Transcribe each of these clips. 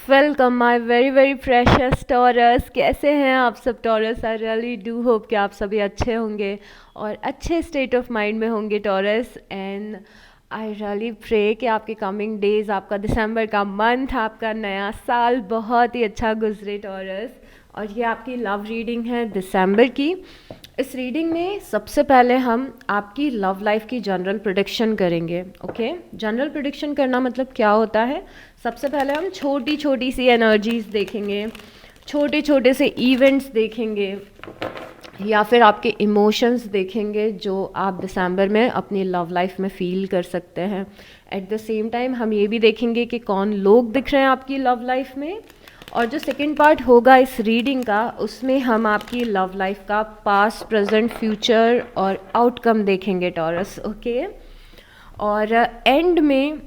Welcome my very very precious taurus. कैसे हैं आप सब taurus? I really do hope कि आप सभी अच्छे होंगे और अच्छे स्टेट ऑफ माइंड में होंगे Taurus. And I really pray कि आपके कमिंग डेज, आपका दिसंबर का मंथ, आपका नया साल बहुत ही अच्छा गुजरे टॉरस। और ये आपकी लव रीडिंग है दिसंबर की। इस रीडिंग में सबसे पहले हम आपकी लव लाइफ की जनरल प्रेडिक्शन करेंगे। ओके, जनरल प्रेडिक्शन करना मतलब क्या होता है? सबसे पहले हम छोटी छोटी सी एनर्जीज देखेंगे, छोटे छोटे से इवेंट्स देखेंगे, या फिर आपके इमोशंस देखेंगे जो आप दिसंबर में अपनी लव लाइफ में फील कर सकते हैं। एट द सेम टाइम हम ये भी देखेंगे कि कौन लोग दिख रहे हैं आपकी लव लाइफ में। और जो सेकेंड पार्ट होगा इस रीडिंग का, उसमें हम आपकी लव लाइफ का पास्ट, प्रेजेंट, फ्यूचर और आउटकम देखेंगे टॉरस। ओके, और एंड में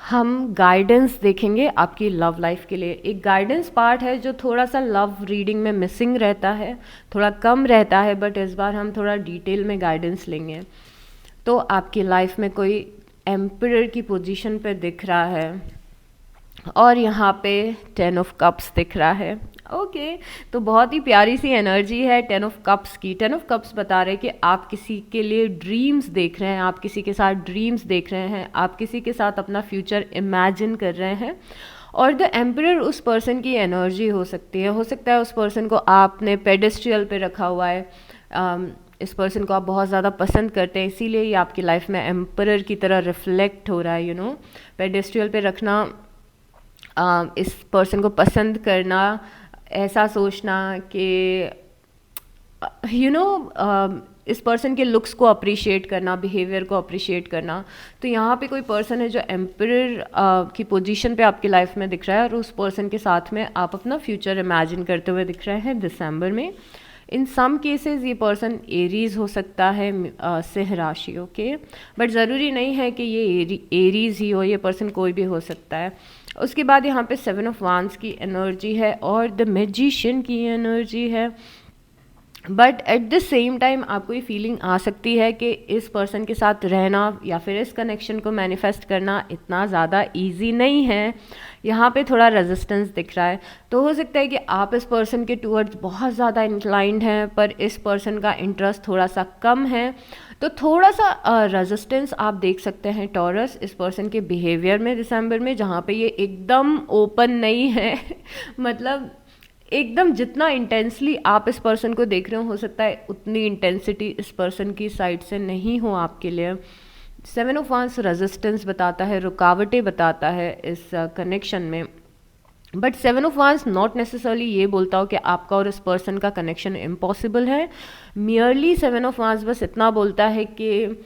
हम गाइडेंस देखेंगे आपकी लव लाइफ के लिए। एक गाइडेंस पार्ट है जो थोड़ा सा लव रीडिंग में मिसिंग रहता है, थोड़ा कम रहता है, बट इस बार हम थोड़ा डिटेल में गाइडेंस लेंगे। तो आपकी लाइफ में कोई एम्परर की पोजीशन पे दिख रहा है और यहाँ पे 10 ऑफ कप्स दिख रहा है। ओके, तो बहुत ही प्यारी सी एनर्जी है 10 ऑफ कप्स की। 10 ऑफ कप्स बता रहे हैं कि आप किसी के लिए ड्रीम्स देख रहे हैं, आप किसी के साथ ड्रीम्स देख रहे हैं, आप किसी के साथ अपना फ्यूचर इमेजिन कर रहे हैं। और द एम्परर उस पर्सन की एनर्जी हो सकती है। हो सकता है उस पर्सन को आपने पेडेस्ट्रियल पे रखा हुआ है, इस पर्सन को आप बहुत ज़्यादा पसंद करते हैं, इसीलिए ये आपकी लाइफ में एम्परर की तरह रिफ्लेक्ट हो रहा है। पेडेस्ट्रियल पे रखना, इस पर्सन को पसंद करना, ऐसा सोचना कि इस पर्सन के लुक्स को अप्रिशिएट करना, बिहेवियर को अप्रिशिएट करना। तो यहाँ पे कोई पर्सन है जो एम्परर की पोजीशन पे आपकी लाइफ में दिख रहा है और उस पर्सन के साथ में आप अपना फ्यूचर इमेजिन करते हुए दिख रहे हैं दिसंबर में। इन सम केसेस ये पर्सन एरीज हो सकता है, सिंह राशि। ओके, बट ज़रूरी नहीं है कि ये एरीज ही हो, ये पर्सन कोई भी हो सकता है। उसके बाद यहाँ पे 7 ऑफ वांड्स की एनर्जी है और द मैजिशियन की एनर्जी है। But at the same time आपको ये फीलिंग आ सकती है कि इस पर्सन के साथ रहना या फिर इस कनेक्शन को मैनिफेस्ट करना इतना ज़्यादा इजी नहीं है। यहाँ पे थोड़ा रेजिस्टेंस दिख रहा है। तो हो सकता है कि आप इस पर्सन के टूवर्ड्स बहुत ज़्यादा इंक्लाइंड हैं, पर इस पर्सन का इंटरेस्ट थोड़ा सा कम है। तो थोड़ा सा रेजिस्टेंस आप देख सकते हैं टॉरस इस पर्सन के बिहेवियर में दिसंबर में, जहाँ पे ये एकदम ओपन नहीं है मतलब एकदम जितना इंटेंसली आप इस पर्सन को देख रहे हो सकता है उतनी इंटेंसिटी इस पर्सन की साइड से नहीं हो आपके लिए। 7 ऑफ वांड्स रेजिस्टेंस बताता है, रुकावटें बताता है इस कनेक्शन में। But 7 of wands not necessarily ये बोलता हो कि आपका और इस पर्सन का कनेक्शन इम्पॉसिबल है। मियरली 7 ऑफ वांड्स बस इतना बोलता है कि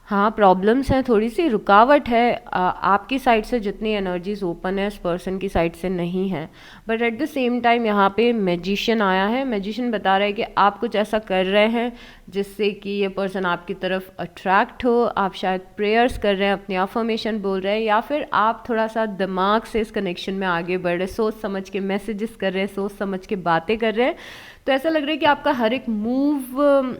हाँ, प्रॉब्लम्स हैं, थोड़ी सी रुकावट है, आपकी साइड से जितनी एनर्जीज ओपन है इस पर्सन की साइड से नहीं है। But at the same time यहाँ पे मैजिशियन आया है। मैजिशियन बता रहा है कि आप कुछ ऐसा कर रहे हैं जिससे कि ये पर्सन आपकी तरफ अट्रैक्ट हो। आप शायद प्रेयर्स कर रहे हैं, अपनी अफर्मेशन बोल रहे हैं, या फिर आप थोड़ा सा दिमाग से इस कनेक्शन में आगे बढ़ रहे, सोच समझ के मैसेजेस कर रहे हैं, सोच समझ के बातें कर रहे हैं। तो ऐसा लग रहा है कि आपका हर एक मूव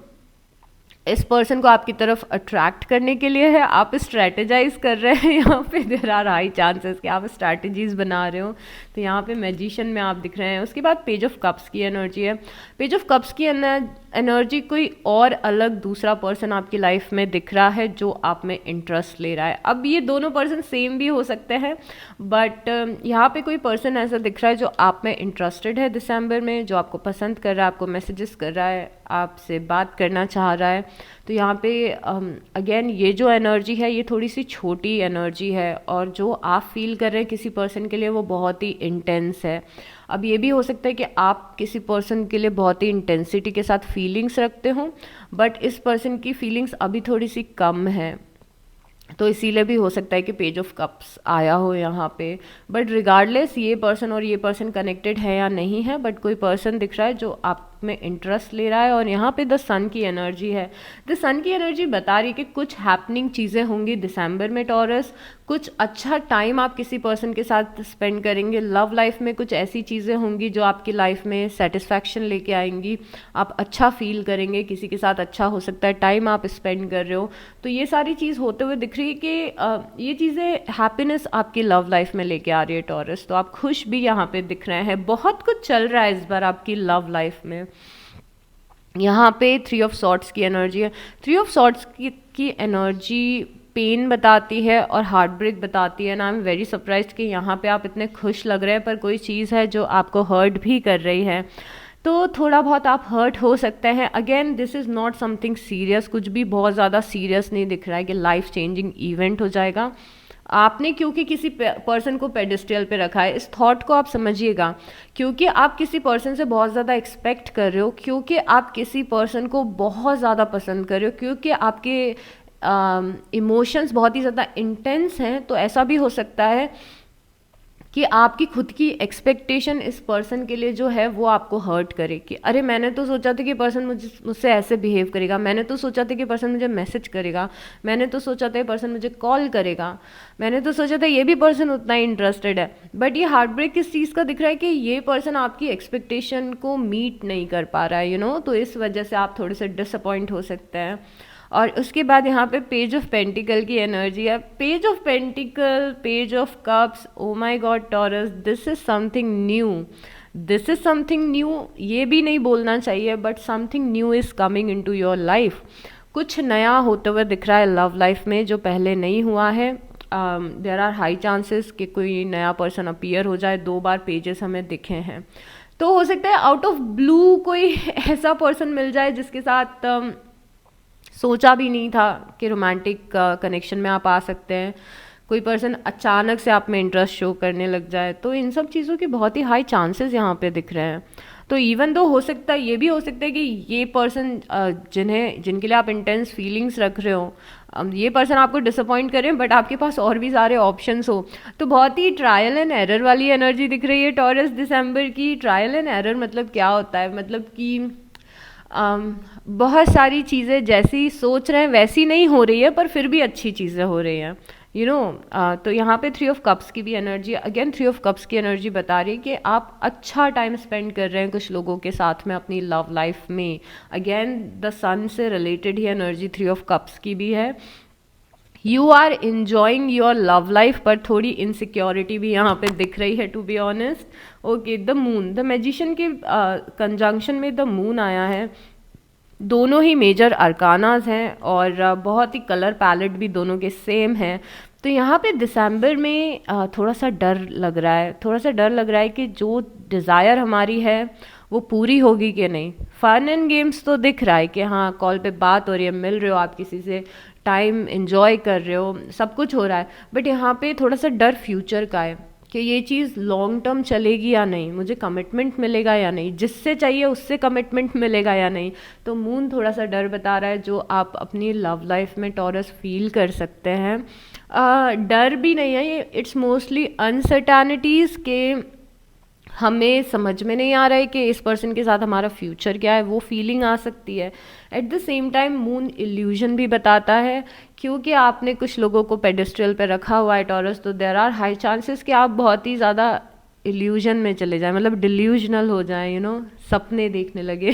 इस पर्सन को आपकी तरफ अट्रैक्ट करने के लिए है। आप स्ट्रेटेजाइज कर रहे हैं, यहाँ पे देर आर हाई चांसेस कि आप स्ट्रैटेजीज बना रहे हो। तो यहाँ पे मैजिशियन में आप दिख रहे हैं। उसके बाद पेज ऑफ कप्स की एनर्जी है। पेज ऑफ कप्स की एनर्जी कोई और अलग दूसरा पर्सन आपकी लाइफ में दिख रहा है जो आप में इंटरेस्ट ले रहा है। अब ये दोनों पर्सन सेम भी हो सकते हैं, बट यहाँ पे कोई पर्सन ऐसा दिख रहा है जो आप में इंटरेस्टेड है दिसंबर में, जो आपको पसंद कर रहा है, आपको मैसेजेस कर रहा है, आपसे बात करना चाह रहा है। तो यहाँ पे अगेन ये जो एनर्जी है ये थोड़ी सी छोटी एनर्जी है, और जो आप फील कर रहे हैं किसी पर्सन के लिए वो बहुत ही इंटेंस है। अब ये भी हो सकता है कि आप किसी पर्सन के लिए बहुत ही इंटेंसिटी के साथ फीलिंग्स रखते हो, बट इस पर्सन की फीलिंग्स अभी थोड़ी सी कम है, तो इसीलिए भी हो सकता है कि पेज ऑफ कप्स आया हो यहाँ पे। बट रिगार्डलेस ये पर्सन और ये पर्सन कनेक्टेड है या नहीं है, बट कोई पर्सन दिख रहा है जो आप में इंटरेस्ट ले रहा है। और यहाँ पे द सन की एनर्जी है। द सन की एनर्जी बता रही है कि कुछ हैपनिंग चीज़ें होंगी दिसंबर में टॉरस, कुछ अच्छा टाइम आप किसी पर्सन के साथ स्पेंड करेंगे। लव लाइफ में कुछ ऐसी चीज़ें होंगी जो आपकी लाइफ में सेटिस्फैक्शन लेके आएंगी, आप अच्छा फील करेंगे, किसी के साथ अच्छा हो सकता है टाइम आप स्पेंड कर रहे हो। तो ये सारी चीज़ होते हुए दिख रही है कि ये चीज़ें हैप्पीनेस आपकी लव लाइफ में लेके आ रही है टॉरस। तो आप खुश भी यहाँ पे दिख रहे हैं, बहुत कुछ चल रहा है इस बार आपकी लव लाइफ में। यहाँ पे 3 ऑफ सॉर्ड्स की एनर्जी है। 3 ऑफ सॉर्ड्स की एनर्जी पेन बताती है और हार्ट ब्रेक बताती है। ना आई एम वेरी सरप्राइज्ड कि यहाँ पे आप इतने खुश लग रहे हैं, पर कोई चीज़ है जो आपको हर्ट भी कर रही है, तो थोड़ा बहुत आप हर्ट हो सकते हैं। Again this is not something serious, कुछ भी बहुत ज़्यादा सीरियस नहीं दिख रहा है कि लाइफ चेंजिंग इवेंट हो जाएगा। आपने क्योंकि किसी पर्सन को पेडिस्टल पे रखा है, इस थॉट को आप समझिएगा, क्योंकि आप किसी पर्सन से बहुत ज़्यादा एक्सपेक्ट कर रहे हो, क्योंकि आप किसी पर्सन को बहुत ज़्यादा पसंद कर रहे हो, क्योंकि आपके इमोशंस बहुत ही ज़्यादा इंटेंस हैं। तो ऐसा भी हो सकता है कि आपकी खुद की एक्सपेक्टेशन इस पर्सन के लिए जो है वो आपको हर्ट करे कि अरे मैंने तो सोचा था कि पर्सन मुझसे ऐसे बिहेव करेगा, मैंने तो सोचा था कि पर्सन मुझे मैसेज करेगा, मैंने तो सोचा था कि पर्सन मुझे कॉल करेगा, मैंने तो सोचा था ये भी पर्सन उतना ही इंटरेस्टेड है। बट ये हार्ट ब्रेक किस चीज़ का दिख रहा है कि ये पर्सन आपकी एक्सपेक्टेशन को मीट नहीं कर पा रहा है, यू नो। तो इस वजह से आप थोड़े से डिसअपॉइंट हो सकते हैं। और उसके बाद यहाँ पे पेज ऑफ पेंटिकल की एनर्जी है। Page of pentacle, page of cups, O my God taurus, this is something new, this is something new. ये भी नहीं बोलना चाहिए, but something new is coming into your life. कुछ नया होते हुए दिख रहा है लव लाइफ में जो पहले नहीं हुआ है। देयर आर हाई चांसेस कि कोई नया पर्सन अपीयर हो जाए। 2 बार पेजेस हमें दिखे हैं, तो हो सकता है आउट ऑफ ब्लू कोई ऐसा पर्सन मिल जाए जिसके साथ सोचा भी नहीं था कि रोमांटिक कनेक्शन में आप आ सकते हैं। कोई पर्सन अचानक से आप में इंटरेस्ट शो करने लग जाए, तो इन सब चीज़ों के बहुत ही हाई चांसेस यहाँ पे दिख रहे हैं। तो इवन दो हो सकता है, ये भी हो सकता है कि ये पर्सन जिनके लिए आप इंटेंस फीलिंग्स रख रहे हो, ये पर्सन आपको डिसअपॉइंट करें, बट आपके पास और भी सारे ऑप्शंस हो। तो बहुत ही ट्रायल एंड एरर वाली एनर्जी दिख रही है टॉरस दिसंबर की। ट्रायल एंड एरर मतलब क्या होता है, मतलब कि बहुत सारी चीज़ें जैसी सोच रहे हैं वैसी नहीं हो रही है, पर फिर भी अच्छी चीज़ें हो रही हैं, यू नो। तो यहाँ पे 3 ऑफ कप्स की भी एनर्जी, अगेन 3 ऑफ कप्स की एनर्जी बता रही है कि आप अच्छा टाइम स्पेंड कर रहे हैं कुछ लोगों के साथ में अपनी लव लाइफ में। अगेन द सन से रिलेटेड ही एनर्जी 3 ऑफ कप्स की भी है। You are enjoying your love life, पर थोड़ी इनसिक्योरिटी भी यहाँ पे दिख रही है, to be honest. Okay, the moon, the magician के कंजंक्शन में द मून आया है। दोनों ही मेजर अरकानाज हैं और बहुत ही कलर पैलेट भी दोनों के सेम हैं। तो यहाँ पे दिसंबर में थोड़ा सा डर लग रहा है, थोड़ा सा डर लग रहा है कि जो डिज़ायर हमारी है वो पूरी होगी कि नहीं। फन एंड गेम्स तो दिख रहा है कि हाँ कॉल पे बात हो रही है, मिल रहे हो आप किसी से, टाइम एंजॉय कर रहे हो, सब कुछ हो रहा है। बट यहाँ पे थोड़ा सा डर फ्यूचर का है कि ये चीज़ लॉन्ग टर्म चलेगी या नहीं, मुझे कमिटमेंट मिलेगा या नहीं, जिससे चाहिए उससे कमिटमेंट मिलेगा या नहीं। तो मून थोड़ा सा डर बता रहा है जो आप अपनी लव लाइफ में टॉरस फील कर सकते हैं। डर भी नहीं है ये, इट्स मोस्टली अनसर्टेनिटीज़ के हमें समझ में नहीं आ रहा है कि इस पर्सन के साथ हमारा फ्यूचर क्या है, वो फीलिंग आ सकती है। At the same time moon illusion भी बताता है, क्योंकि आपने कुछ लोगों को पेडिस्ट्रल पे रखा हुआ है टॉरस, तो देयर आर हाई चांसेस कि आप बहुत ही ज़्यादा इल्यूजन में चले जाएं, मतलब डिल्यूजनल हो जाएं, यू नो, सपने देखने लगे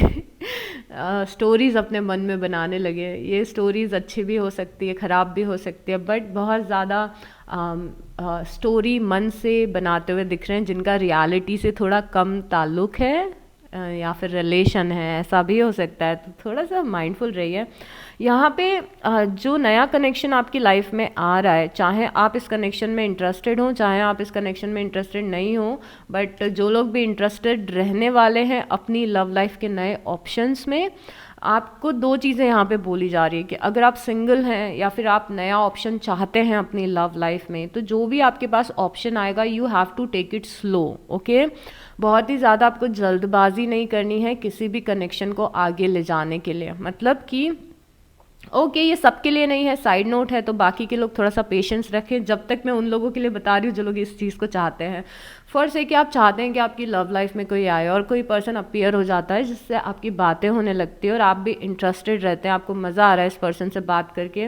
स्टोरीज अपने मन में बनाने लगे। ये स्टोरीज अच्छी भी हो सकती है, ख़राब भी हो सकती है, बट बहुत ज़्यादा स्टोरी मन से बनाते हुए दिख रहे हैं जिनका रियलिटी से थोड़ा कम ताल्लुक है या फिर रिलेशन है, ऐसा भी हो सकता है। तो थोड़ा सा माइंडफुल रहिए। यहाँ पे जो नया कनेक्शन आपकी लाइफ में आ रहा है, चाहे आप इस कनेक्शन में इंटरेस्टेड हो, चाहे आप इस कनेक्शन में इंटरेस्टेड नहीं हो, बट जो लोग भी इंटरेस्टेड रहने वाले हैं अपनी लव लाइफ के नए ऑप्शंस में, आपको 2 चीज़ें यहाँ पे बोली जा रही है कि अगर आप सिंगल हैं या फिर आप नया ऑप्शन चाहते हैं अपनी लव लाइफ में, तो जो भी आपके पास ऑप्शन आएगा you have to take it slow, okay. बहुत ही ज़्यादा आपको जल्दबाजी नहीं करनी है किसी भी कनेक्शन को आगे ले जाने के लिए। मतलब कि ओके ये सबके लिए नहीं है, साइड नोट है, तो बाकी के लोग थोड़ा सा पेशेंस रखें। जब तक मैं उन लोगों के लिए बता रही हूँ जो लोग इस चीज़ को चाहते हैं। फर्स्ट है कि आप चाहते हैं कि आपकी लव लाइफ में कोई आए और कोई पर्सन अपीयर हो जाता है जिससे आपकी बातें होने लगती है और आप भी इंटरेस्टेड रहते हैं, आपको मज़ा आ रहा है इस पर्सन से बात करके।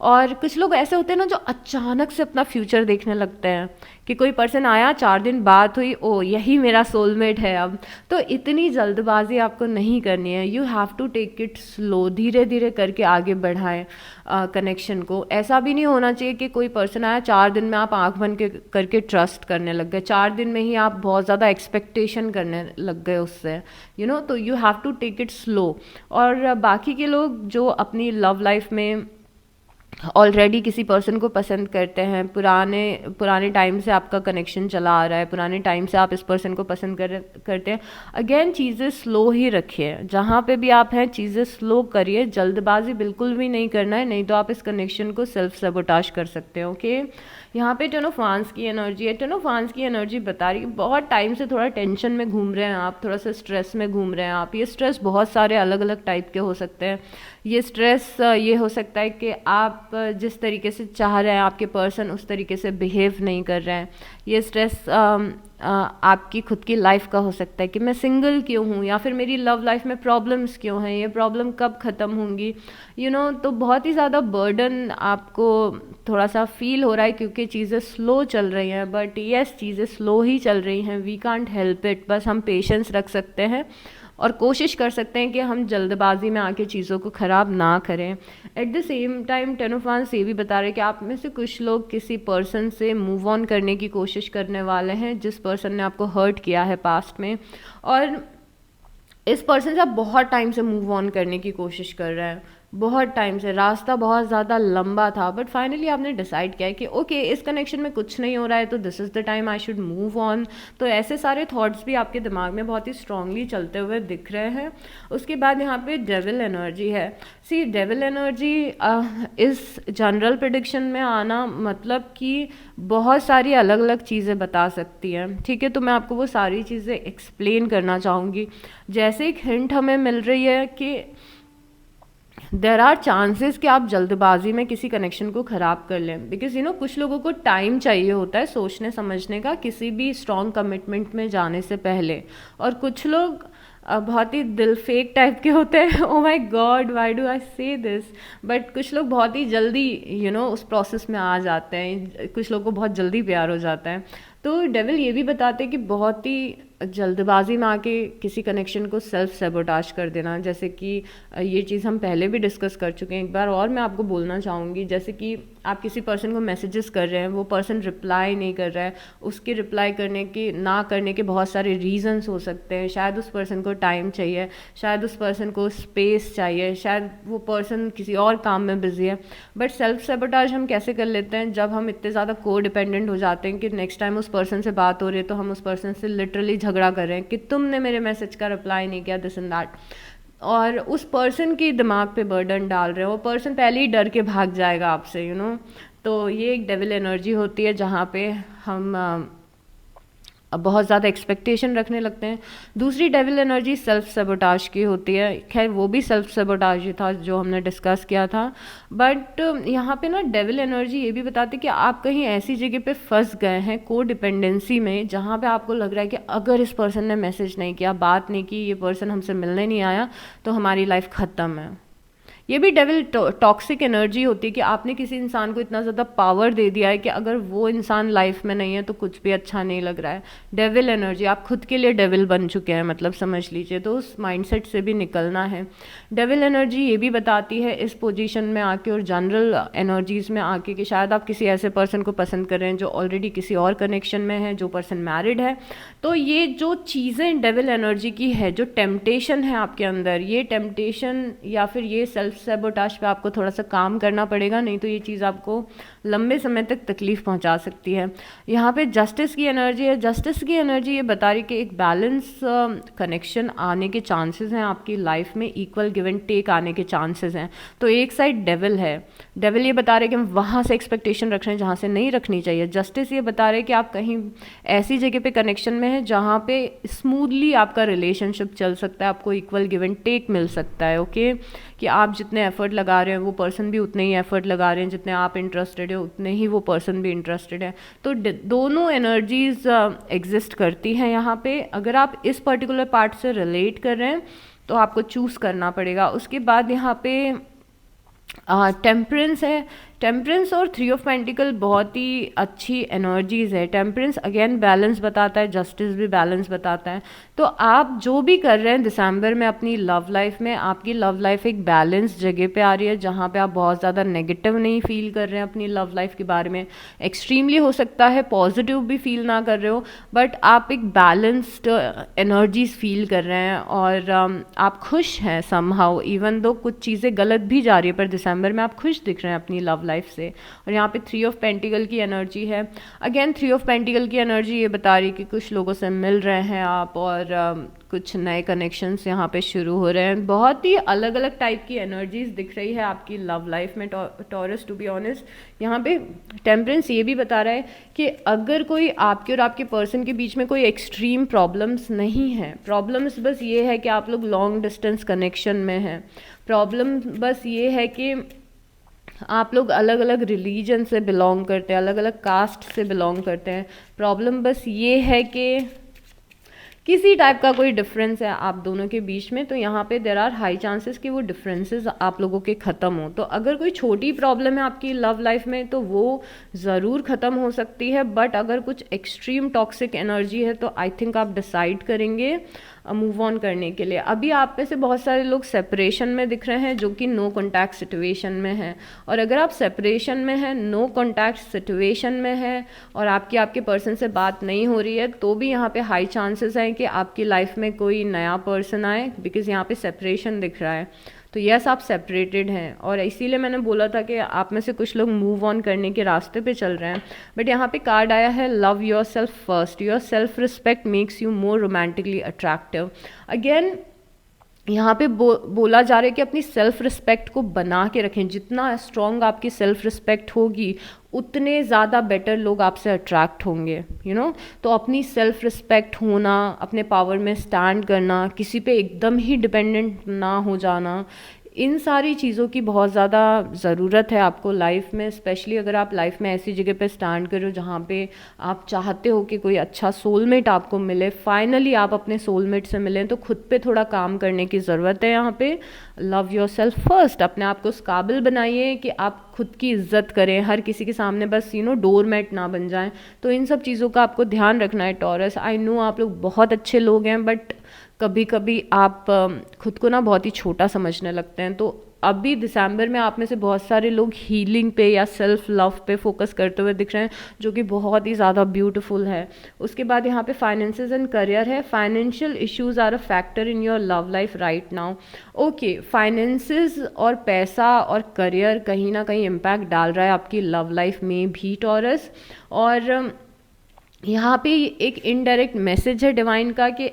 और कुछ लोग ऐसे होते हैं ना जो अचानक से अपना फ्यूचर देखने लगते हैं कि कोई पर्सन आया, 4 दिन बात हुई, ओ यही मेरा सोलमेट है अब। तो इतनी जल्दबाजी आपको नहीं करनी है, you have to take it slow, धीरे धीरे करके आगे बढ़ाएं कनेक्शन को। ऐसा भी नहीं होना चाहिए कि कोई पर्सन आया 4 दिन में आप आंख बंद करके ट्रस्ट करने लग गए, 4 दिन में ही आप बहुत ज़्यादा एक्सपेक्टेशन करने लग गए उससे, तो you have to take it slow. और बाकी के लोग जो अपनी लव लाइफ में ऑलरेडी किसी पर्सन को पसंद करते हैं, पुराने टाइम से आपका कनेक्शन चला आ रहा है, पुराने टाइम से आप इस पर्सन को पसंद करते हैं, अगेन चीज़ें स्लो ही रखिए। जहाँ पे भी आप हैं चीज़ें स्लो करिए, जल्दबाजी बिल्कुल भी नहीं करना है, नहीं तो आप इस कनेक्शन को सेल्फ सबोटाज कर सकते हैं। ओके यहाँ पे टेन ऑफ वांस की एनर्जी है। टेन ऑफ वांस की एनर्जी बता रही है बहुत टाइम से थोड़ा टेंशन में घूम रहे हैं आप, थोड़ा सा स्ट्रेस में घूम रहे हैं आप। ये स्ट्रेस बहुत सारे अलग अलग टाइप के हो सकते हैं। ये स्ट्रेस ये हो सकता है कि आप जिस तरीके से चाह रहे हैं आपके पर्सन उस तरीके से बिहेव नहीं कर रहे हैं। ये स्ट्रेस आपकी खुद की लाइफ का हो सकता है कि मैं सिंगल क्यों हूँ, या फिर मेरी लव लाइफ में प्रॉब्लम्स क्यों हैं, ये प्रॉब्लम कब ख़त्म होंगी, तो बहुत ही ज़्यादा बर्डन आपको थोड़ा सा फील हो रहा है क्योंकि चीज़ें स्लो चल रही हैं। बट येस चीज़ें स्लो ही चल रही हैं, वी कांट हेल्प इट। बस हम पेशेंस रख सकते हैं और कोशिश कर सकते हैं कि हम जल्दबाजी में आके चीज़ों को ख़राब ना करें। At the same time ten of वांस ये भी बता रहे हैं कि आप में से कुछ लोग किसी पर्सन से मूव ऑन करने की कोशिश करने वाले हैं जिस पर्सन ने आपको हर्ट किया है पास्ट में, और इस पर्सन से आप बहुत टाइम से मूव ऑन करने की कोशिश कर रहे हैं, बहुत टाइम से। रास्ता बहुत ज़्यादा लंबा था बट फाइनली आपने डिसाइड किया है कि ओके इस कनेक्शन में कुछ नहीं हो रहा है तो this is the time I should move on. तो ऐसे सारे थॉट्स भी आपके दिमाग में बहुत ही स्ट्रांगली चलते हुए दिख रहे हैं। उसके बाद यहाँ पे डेविल एनर्जी है। सी डेविल एनर्जी इस जनरल प्रेडिक्शन में आना मतलब कि बहुत सारी अलग अलग चीज़ें बता सकती हैं, ठीक है। तो मैं आपको वो सारी चीज़ें एक्सप्लेन करना चाहूँगी। जैसे एक हिंट हमें मिल रही है कि देर आर चांसेस कि आप जल्दबाजी में किसी कनेक्शन को ख़राब कर लें, बिकॉज कुछ लोगों को टाइम चाहिए होता है सोचने समझने का किसी भी स्ट्रॉन्ग कमिटमेंट में जाने से पहले। और कुछ लोग बहुत ही दिल फेक टाइप के होते हैं, ओ my God why do I से दिस। बट कुछ लोग बहुत ही जल्दी उस प्रोसेस में आ जाते हैं, कुछ लोगों को बहुत जल्दी प्यार हो जाता है। तो डेविल ये भी बताते हैं कि बहुत ही जल्दबाजी में आके किसी कनेक्शन को सेल्फ सेबोटाज कर देना, जैसे कि ये चीज़ हम पहले भी डिस्कस कर चुके हैं एक बार, और मैं आपको बोलना चाहूँगी। जैसे कि आप किसी पर्सन को मैसेजेस कर रहे हैं, वो पर्सन रिप्लाई नहीं कर रहा है, उसके रिप्लाई करने के ना करने के बहुत सारे रीजंस हो सकते हैं। शायद उस पर्सन को टाइम चाहिए, शायद उस पर्सन को स्पेस चाहिए, शायद वो पर्सन किसी और काम में बिजी है। बट सेल्फ सेबोटाज हम कैसे कर लेते हैं, जब हम इतने ज़्यादा को डिपेंडेंट हो जाते हैं कि नेक्स्ट टाइम उस पर्सन से बात हो रही है तो हम उस पर्सन से लिटरली झगड़ा कर रहे हैं कि तुमने मेरे मैसेज का रिप्लाई नहीं किया, दिस एंड दैट, और उस पर्सन के दिमाग पे बर्डन डाल रहे हो। वो पर्सन पहले ही डर के भाग जाएगा आपसे, तो ये एक डेविल एनर्जी होती है जहाँ पे हम बहुत ज़्यादा एक्सपेक्टेशन रखने लगते हैं। दूसरी डेविल एनर्जी सेल्फ सेबोटाज की होती है। खैर वो भी सेल्फ सेबोटाज ही था जो हमने डिस्कस किया था, बट यहाँ पे ना डेविल एनर्जी ये भी बताती है कि आप कहीं ऐसी जगह पे फंस गए हैं को डिपेंडेंसी में, जहाँ पे आपको लग रहा है कि अगर इस पर्सन ने मैसेज नहीं किया, बात नहीं की, ये पर्सन हमसे मिलने नहीं आया तो हमारी लाइफ ख़त्म है। ये भी डेविल टॉक्सिक एनर्जी होती है कि आपने किसी इंसान को इतना ज़्यादा पावर दे दिया है कि अगर वो इंसान लाइफ में नहीं है तो कुछ भी अच्छा नहीं लग रहा है। डेविल एनर्जी, आप खुद के लिए डेविल बन चुके हैं, मतलब समझ लीजिए। तो उस माइंडसेट से भी निकलना है। डेविल एनर्जी ये भी बताती है इस पोजीशन में आके और जनरल एनर्जीज़ में आके कि शायद आप किसी ऐसे पर्सन को पसंद कर रहे हैं जो ऑलरेडी किसी और कनेक्शन में है, जो पर्सन मैरिड है। तो ये जो चीज़ें डेविल एनर्जी की है, जो टेम्पटेशन है आपके अंदर, ये टेम्पटेशन या फिर ये सेल्फ सेबोटाज पे आपको थोड़ा सा काम करना पड़ेगा, नहीं तो ये चीज़ आपको लंबे समय तक तकलीफ पहुंचा सकती है। यहाँ पे जस्टिस की एनर्जी है। जस्टिस की एनर्जी ये बता रही कि एक बैलेंस कनेक्शन आने के चांसेस हैं आपकी लाइफ में, इक्वल गिव एंड टेक आने के चांसेस हैं। तो एक साइड डेविल है, डेविल ये बता रहे कि हम वहाँ से एक्सपेक्टेशन रख रहे हैं जहाँ से नहीं रखनी चाहिए। जस्टिस ये बता रहे कि आप कहीं ऐसी जगह पे कनेक्शन में है जहाँ पे स्मूथली आपका रिलेशनशिप चल सकता है, आपको इक्वल गिव एंड टेक मिल सकता है। ओके कि आप जितने एफर्ट लगा रहे हैं वो पर्सन भी उतने ही एफर्ट लगा रहे हैं, जितने आप इंटरेस्टेड है उतने ही वो पर्सन भी इंटरेस्टेड है। तो दोनों एनर्जीज एग्जिस्ट करती हैं यहाँ पे। अगर आप इस पर्टिकुलर पार्ट से रिलेट कर रहे हैं तो आपको चूज़ करना पड़ेगा। उसके बाद यहाँ पे टेम्परेंस है। टेम्परेंस और 3 ऑफ पेंटिकल बहुत ही अच्छी एनर्जीज है। टेम्परेंस अगेन बैलेंस बताता है, जस्टिस भी बैलेंस बताता है। तो आप जो भी कर रहे हैं दिसंबर में अपनी लव लाइफ में, आपकी लव लाइफ एक बैलेंस जगह पे आ रही है, जहाँ पे आप बहुत ज़्यादा नेगेटिव नहीं फील कर रहे हैं अपनी लव लाइफ के बारे में। एक्सट्रीमली हो सकता है पॉजिटिव भी फील ना कर रहे हो, बट आप एक बैलेंस्ड एनर्जीज फील कर रहे हैं और आप खुश हैं समहाउ, इवन दो कुछ चीज़ें गलत भी जा रही है, पर दिसंबर में आप खुश दिख रहे हैं अपनी लव लाइफ से। और यहाँ पे 3 ऑफ पेंटिकल की एनर्जी है। अगेन 3 ऑफ पेंटिकल की एनर्जी ये बता रही है कि कुछ लोगों से मिल रहे हैं आप और कुछ नए कनेक्शंस यहाँ पे शुरू हो रहे हैं। बहुत ही अलग अलग टाइप की एनर्जीज दिख रही है आपकी लव लाइफ में टॉरस। टू बी ऑनेस्ट यहाँ पे टेम्परेंस ये भी बता रहा है कि अगर कोई आपके और आपके पर्सन के बीच में कोई एक्सट्रीम प्रॉब्लम्स नहीं है, प्रॉब्लम्स बस ये है कि आप लोग लॉन्ग डिस्टेंस कनेक्शन में हैं, प्रॉब्लम बस ये है कि आप लोग अलग अलग रिलीजन से बिलोंग करते हैं, अलग अलग कास्ट से बिलोंग करते हैं, प्रॉब्लम बस ये है कि किसी टाइप का कोई डिफरेंस है आप दोनों के बीच में। तो यहाँ पे देर आर हाई चांसेस कि वो डिफरेंसेस आप लोगों के ख़त्म हो। तो अगर कोई छोटी प्रॉब्लम है आपकी लव लाइफ में तो वो ज़रूर ख़त्म हो सकती है, बट अगर कुछ एक्सट्रीम टॉक्सिक एनर्जी है तो आई थिंक आप डिसाइड करेंगे मूव ऑन करने के लिए। अभी आप में से बहुत सारे लोग सेपरेशन में दिख रहे हैं जो कि नो कॉन्टैक्ट सिचुएशन में है, और अगर आप सेपरेशन में हैं, नो कॉन्टैक्ट सिचुएशन में है और आपके पर्सन से बात नहीं हो रही है, तो भी यहाँ पे हाई चांसेस हैं कि आपकी लाइफ में कोई नया पर्सन आए, बिकॉज यहाँ पे सेपरेशन दिख रहा है। तो यस आप सेपरेटेड हैं, और इसीलिए मैंने बोला था कि आप में से कुछ लोग मूव ऑन करने के रास्ते पे चल रहे हैं। बट यहाँ पे कार्ड आया है love your self first, your self respect makes you more romantically attractive. Again यहाँ पे बोला जा रहा है कि अपनी सेल्फ रिस्पेक्ट को बना के रखें। जितना स्ट्रॉन्ग आपकी सेल्फ रिस्पेक्ट होगी उतने ज़्यादा बेटर लोग आपसे अट्रैक्ट होंगे, यू नो। तो अपनी सेल्फ रिस्पेक्ट होना, अपने पावर में स्टैंड करना, किसी पे एकदम ही डिपेंडेंट ना हो जाना, इन सारी चीज़ों की बहुत ज़्यादा ज़रूरत है आपको लाइफ में। स्पेशली अगर आप लाइफ में ऐसी जगह पे स्टैंड कर रहे हो जहाँ पे आप चाहते हो कि कोई अच्छा सोलमेट आपको मिले, फाइनली आप अपने सोलमेट से मिलें, तो खुद पे थोड़ा काम करने की ज़रूरत है। यहाँ पे लव योर सेल्फ फर्स्ट, अपने आप को उस काबिल बनाइए कि आप खुद की इज्जत करें, हर किसी के सामने बस डोरमैट ना बन जाएं। तो इन सब चीज़ों का आपको ध्यान रखना है टॉरस। आई नो आप लोग बहुत अच्छे लोग हैं, बट कभी कभी आप खुद को ना बहुत ही छोटा समझने लगते हैं। तो अभी दिसंबर में आप में से बहुत सारे लोग हीलिंग पे या सेल्फ लव पे फोकस करते हुए दिख रहे हैं, जो कि बहुत ही ज़्यादा ब्यूटीफुल है। उसके बाद यहाँ पे फाइनेंसेस एंड करियर है। Financial issues are a factor in your love life right now. Okay, finances और पैसा और करियर कहीं ना कहीं इम्पैक्ट डाल रहा है आपकी लव लाइफ में भी टॉरस। और यहाँ पे एक इनडायरेक्ट मैसेज है डिवाइन का कि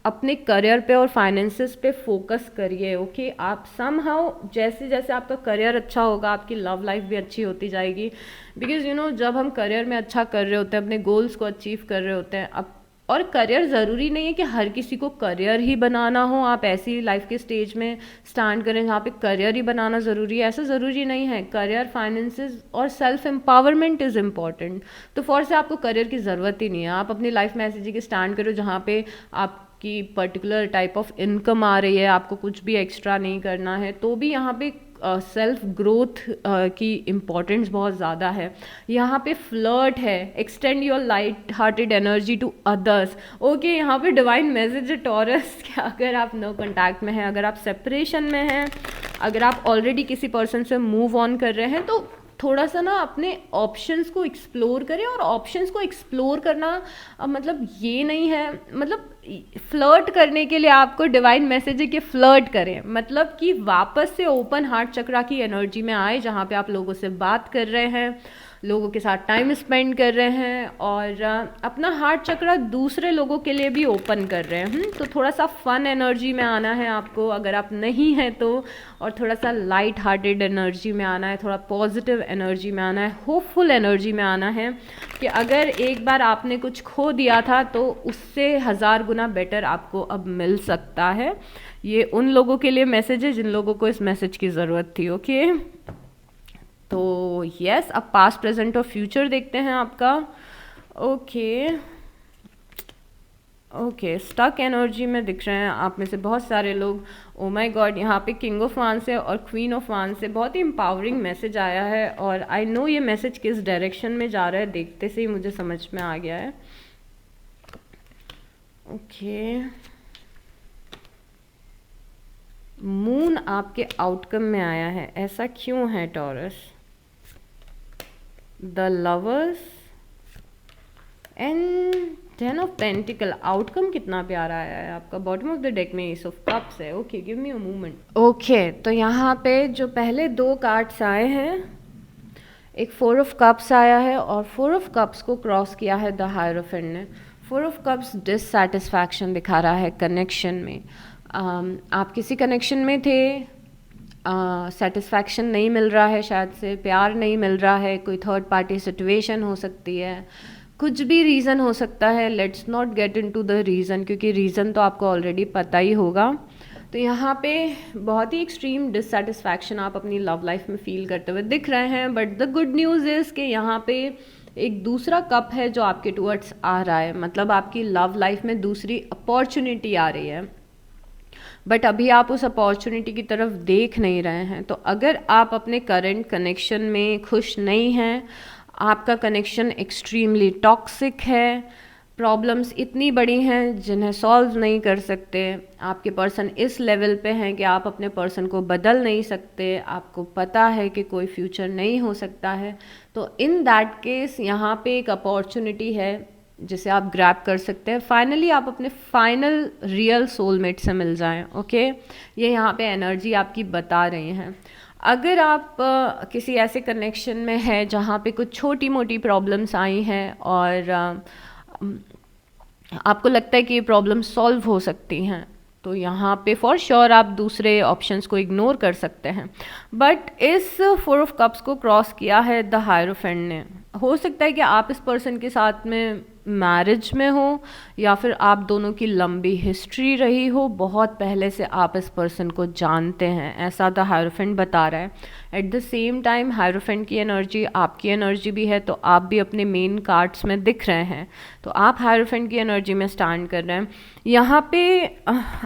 अपने करियर पे और फाइनेंसेस पे फोकस करिए। ओके, आप समहाउ जैसे जैसे आपका करियर अच्छा होगा आपकी लव लाइफ भी अच्छी होती जाएगी। बिकॉज जब हम करियर में अच्छा कर रहे होते हैं, अपने गोल्स को अचीव कर रहे होते हैं, अब और करियर ज़रूरी नहीं है कि हर किसी को करियर ही बनाना हो। आप ऐसी लाइफ के स्टेज में स्टैंड करें जहाँ पे करियर ही बनाना ज़रूरी है, ऐसा ज़रूरी नहीं है। करियर, फाइनेंसेस और सेल्फ एम्पावरमेंट इज़ इम्पॉर्टेंट। तो फॉर से आपको करियर की ज़रूरत ही नहीं है। आप अपनी लाइफ में ऐसी जगह स्टैंड करो जहाँ पे आपकी पर्टिकुलर टाइप ऑफ इनकम आ रही है, आपको कुछ भी एक्स्ट्रा नहीं करना है, तो भी यहाँ पे सेल्फ ग्रोथ की इम्पॉर्टेंस बहुत ज़्यादा है। यहाँ पे फ्लर्ट है, extend your light hearted energy to others. Okay, यहाँ पे डिवाइन मैसेज है टॉरस कि अगर आप नो कॉन्टैक्ट में हैं, अगर आप सेपरेशन में हैं, अगर आप ऑलरेडी किसी पर्सन से मूव ऑन कर रहे हैं, तो थोड़ा सा ना अपने ऑप्शंस को एक्सप्लोर करें। और ऑप्शंस को एक्सप्लोर करना मतलब ये नहीं है, मतलब फ्लर्ट करने के लिए आपको डिवाइन मैसेज है कि फ्लर्ट करें, मतलब कि वापस से ओपन हार्ट चक्रा की एनर्जी में आए, जहाँ पे आप लोगों से बात कर रहे हैं, लोगों के साथ टाइम स्पेंड कर रहे हैं और अपना हार्ट चक्रा दूसरे लोगों के लिए भी ओपन कर रहे हैं। तो थोड़ा सा फन एनर्जी में आना है आपको, अगर आप नहीं हैं तो, और थोड़ा सा लाइट हार्टेड एनर्जी में आना है, थोड़ा पॉजिटिव एनर्जी में आना है, होपफुल एनर्जी में आना है कि अगर एक बार आपने कुछ खो दिया था तो उससे 1000 गुना बेटर आपको अब मिल सकता है। ये उन लोगों के लिए मैसेज है जिन लोगों को इस मैसेज की ज़रूरत थी। ओके, तो यस, अब पास्ट, प्रेजेंट और फ्यूचर देखते हैं आपका। ओके ओके, स्टक एनर्जी में दिख रहे हैं आप में से बहुत सारे लोग। ओ माय गॉड, यहाँ पे किंग ऑफ वांस है और क्वीन ऑफ वांस से बहुत ही एम्पावरिंग मैसेज आया है, और आई नो ये मैसेज किस डायरेक्शन में जा रहा है देखते से ही मुझे समझ में आ गया है। ओके, मून आपके आउटकम में आया है, ऐसा क्यों है taurus? The lovers and 10 of pentacle, outcome कितना प्यारा आया है आपका। बॉटम ऑफ द डेक में एस ऑफ कप्स है। Okay, give me a moment. Okay, तो यहाँ पे जो पहले 2 कार्ड्स आए हैं, एक 4 ऑफ कप्स आया है और 4 ऑफ कप्स को क्रॉस किया है द हायरोफेंट ने। 4 ऑफ कप्स डिससैटिस्फैक्शन दिखा रहा है कनेक्शन में। आप किसी कनेक्शन में थे, सेटिस्फैक्शन नहीं मिल रहा है, शायद से प्यार नहीं मिल रहा है, कोई थर्ड पार्टी सिचुएशन हो सकती है, कुछ भी रीज़न हो सकता है। Let's not get into the reason, क्योंकि रीज़न तो आपको ऑलरेडी पता ही होगा। तो यहाँ पे बहुत ही एक्सट्रीम डिससेटिस्फैक्शन आप अपनी लव लाइफ में फील करते हुए दिख रहे हैं। But the good news is कि यहाँ पे एक दूसरा कप है जो आपके टुवर्ड्स आ रहा है, मतलब आपकी लव लाइफ में दूसरी अपॉर्चुनिटी आ रही है। बट अभी आप उस अपॉर्चुनिटी की तरफ देख नहीं रहे हैं। तो अगर आप अपने करंट कनेक्शन में खुश नहीं हैं, आपका कनेक्शन एक्सट्रीमली टॉक्सिक है, प्रॉब्लम्स इतनी बड़ी हैं जिन्हें सॉल्व नहीं कर सकते, आपके पर्सन इस लेवल पे हैं कि आप अपने पर्सन को बदल नहीं सकते, आपको पता है कि कोई फ्यूचर नहीं हो सकता है, तो इन दैट केस यहाँ पे एक अपॉर्चुनिटी है जिसे आप ग्रैब कर सकते हैं। फाइनली आप अपने फाइनल रियल सोलमेट से मिल जाएं। ओके, ये यहाँ पे एनर्जी आपकी बता रही हैं। अगर आप किसी ऐसे कनेक्शन में है जहाँ पे कुछ छोटी मोटी प्रॉब्लम्स आई हैं और आपको लगता है कि ये प्रॉब्लम सॉल्व हो सकती हैं, तो यहाँ पे फॉर श्योर आप दूसरे ऑप्शंस को इग्नोर कर सकते हैं। बट इस 4 ऑफ कप्स को क्रॉस किया है द हायरोफेंट ने। हो सकता है कि आप इस पर्सन के साथ में मैरिज में हो, या फिर आप दोनों की लंबी हिस्ट्री रही हो, बहुत पहले से आप इस पर्सन को जानते हैं, ऐसा द हायरोफेंट बता रहा है। At the same time hierophant की एनर्जी आपकी एनर्जी भी है, तो आप भी अपने मेन कार्ड्स में दिख रहे हैं, तो आप हायरोफेंट की एनर्जी में स्टैंड कर रहे हैं। यहाँ पे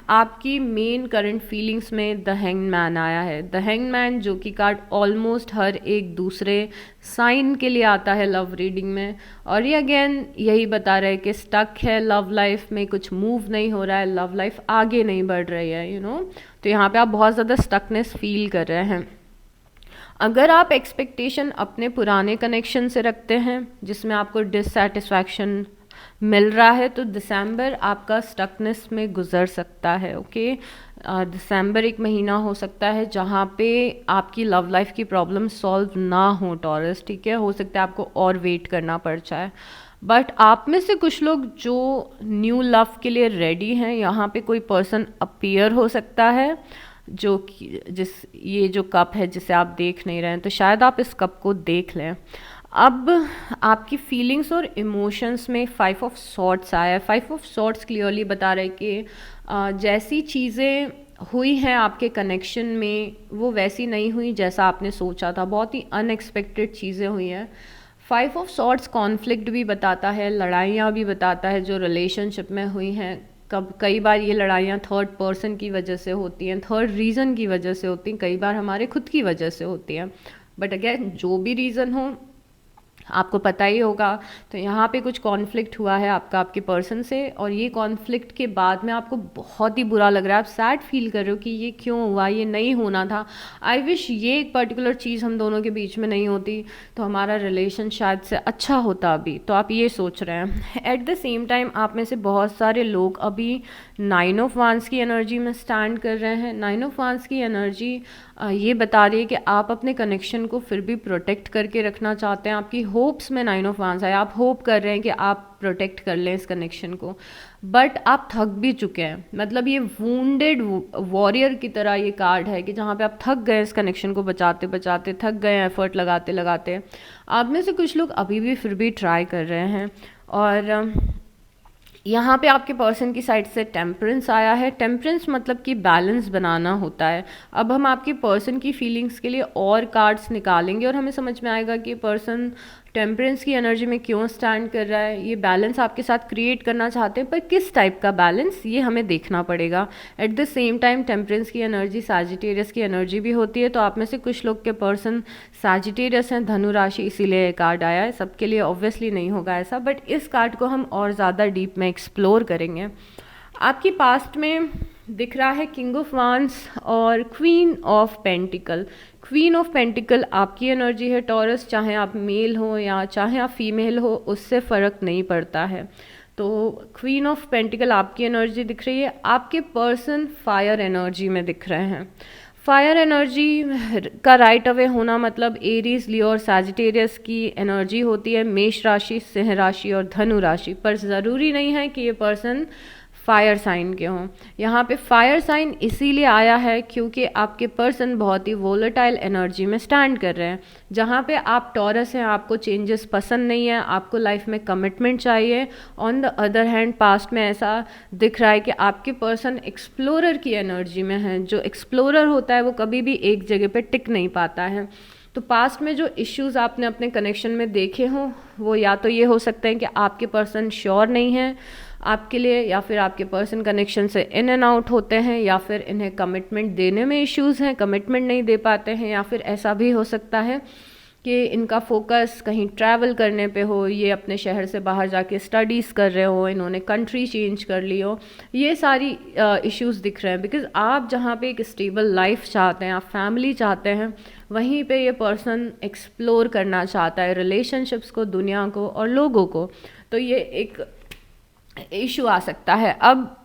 आपकी मेन करंट फीलिंग्स में द हैंग्ड मैन आया है। द हैंग्ड मैन जो कि कार्ड ऑलमोस्ट हर एक दूसरे साइन के लिए आता है लव रीडिंग में, और ये अगेन यही बता रहे हैं कि स्टक है लव लाइफ में, कुछ मूव नहीं हो रहा है, लव लाइफ आगे नहीं बढ़ रही है, यू नो। तो यहाँ पे आप बहुत ज़्यादा स्टकनेस फील कर रहे हैं। अगर आप एक्सपेक्टेशन अपने पुराने कनेक्शन से रखते हैं जिसमें आपको डिससैटिस्फैक्शन मिल रहा है, तो दिसंबर आपका स्टकनेस में गुजर सकता है। ओके, दिसंबर एक महीना हो सकता है जहाँ पे आपकी लव लाइफ की प्रॉब्लम सॉल्व ना हो टॉरस, ठीक है। हो सकता है आपको और वेट करना पड़ जाए। बट आप में से कुछ लोग जो न्यू लव के लिए रेडी हैं, यहाँ पे कोई पर्सन अपीयर हो सकता है जो कि ये जो कप है जिसे आप देख नहीं रहे हैं, तो शायद आप इस कप को देख लें। अब आपकी फीलिंग्स और इमोशंस में 5 ऑफ सॉर्ट्स आया है। 5 ऑफ सॉर्ट्स क्लियरली बता रहे कि जैसी चीज़ें हुई हैं आपके कनेक्शन में वो वैसी नहीं हुई जैसा आपने सोचा था, बहुत ही अनएक्सपेक्टेड चीज़ें हुई हैं। 5 ऑफ सॉर्ट्स कॉन्फ्लिक्ट भी बताता है, लड़ाइयाँ भी बताता है जो रिलेशनशिप में हुई हैं। कई बार ये लड़ाइयाँ थर्ड पर्सन की वजह से होती हैं, थर्ड रीज़न की वजह से होती हैं, कई बार हमारे खुद की वजह से होती हैं। बट अगेन जो भी रीज़न हो आपको पता ही होगा। तो यहाँ पे कुछ कॉन्फ्लिक्ट हुआ है आपका आपके पर्सन से, और ये कॉन्फ्लिक्ट के बाद में आपको बहुत ही बुरा लग रहा है, आप सैड फील कर रहे हो कि ये क्यों हुआ, ये नहीं होना था। आई विश ये एक पर्टिकुलर चीज़ हम दोनों के बीच में नहीं होती तो हमारा रिलेशन शायद से अच्छा होता अभी, तो आप ये सोच रहे हैं। एट द सेम टाइम आप में से बहुत सारे लोग अभी 9 ऑफ वांस की एनर्जी में स्टैंड कर रहे हैं। 9 ऑफ वांस की एनर्जी ये बता रही है कि आप अपने कनेक्शन को फिर भी प्रोटेक्ट करके रखना चाहते हैं। आपकी होप्स में 9 ऑफ वांस है, आप होप कर रहे हैं कि आप प्रोटेक्ट कर लें इस कनेक्शन को, बट आप थक भी चुके हैं। मतलब ये वूंडेड वॉरियर की तरह ये कार्ड है कि जहाँ पे आप थक गए इस कनेक्शन को बचाते बचाते, थक गए एफर्ट लगाते लगाते। आप में से कुछ लोग अभी भी फिर भी ट्राई कर रहे हैं, और यहाँ पे आपके पर्सन की साइड से टेम्परेंस आया है। टेम्परेंस मतलब कि बैलेंस बनाना होता है। अब हम आपके पर्सन की फीलिंग्स के लिए और कार्ड्स निकालेंगे और हमें समझ में आएगा कि पर्सन टेम्परेंस की एनर्जी में क्यों स्टैंड कर रहा है, ये बैलेंस आपके साथ क्रिएट करना चाहते हैं, पर किस टाइप का बैलेंस ये हमें देखना पड़ेगा। At the same time temperance की एनर्जी सैजिटेरियस की एनर्जी भी होती है, तो आप में से कुछ लोग के पर्सन सैजिटेरियस हैं, धनु राशि, इसीलिए ये कार्ड आया है। सबके लिए ऑब्वियसली नहीं होगा ऐसा, बट इस कार्ड को हम और ज़्यादा डीप में एक्सप्लोर करेंगे। आपकी पास्ट में दिख रहा है किंग ऑफ वांस और queen of pentacle. Queen of pentacle आपकी एनर्जी है टॉरस, चाहे आप मेल हो या चाहे आप फीमेल हो, उससे फ़र्क नहीं पड़ता है। तो क्वीन ऑफ पेंटिकल आपकी एनर्जी दिख रही है। आपके पर्सन फायर एनर्जी में दिख रहे हैं। फायर एनर्जी का राइट अवे होना मतलब एरीज, लियो और सैजिटेरियस की एनर्जी होती है, मेष राशि, सिंह राशि और धनु राशि। पर ज़रूरी नहीं है कि ये पर्सन फायर साइन के हों। यहाँ पे फायर साइन इसीलिए आया है क्योंकि आपके पर्सन बहुत ही वोलेटाइल एनर्जी में स्टैंड कर रहे हैं। जहाँ पे आप टॉरस हैं, आपको चेंजेस पसंद नहीं है, आपको लाइफ में कमिटमेंट चाहिए। On the other hand past में ऐसा दिख रहा है कि आपके पर्सन एक्सप्लोरर की एनर्जी में है। जो एक्सप्लोरर होता है वो कभी भी एक जगह पे टिक नहीं पाता है। तो पास्ट में जो इश्यूज़ आपने अपने कनेक्शन में देखे हों, वो या तो ये हो सकते हैं कि आपके पर्सन श्योर नहीं है आपके लिए, या फिर आपके पर्सन कनेक्शन से इन एंड आउट होते हैं, या फिर इन्हें कमिटमेंट देने में इश्यूज़ हैं, कमिटमेंट नहीं दे पाते हैं, या फिर ऐसा भी हो सकता है कि इनका फोकस कहीं ट्रैवल करने पे हो, ये अपने शहर से बाहर जाके स्टडीज़ कर रहे हो, इन्होंने कंट्री चेंज कर ली हो। ये सारी इश्यूज़ दिख रहे हैं बिकॉज आप जहाँ पे एक स्टेबल लाइफ चाहते हैं, आप फैमिली चाहते हैं, वहीं पे ये पर्सन एक्सप्लोर करना चाहता है रिलेशनशिप्स को, दुनिया को और लोगों को। तो ये एक इशू आ सकता है। अब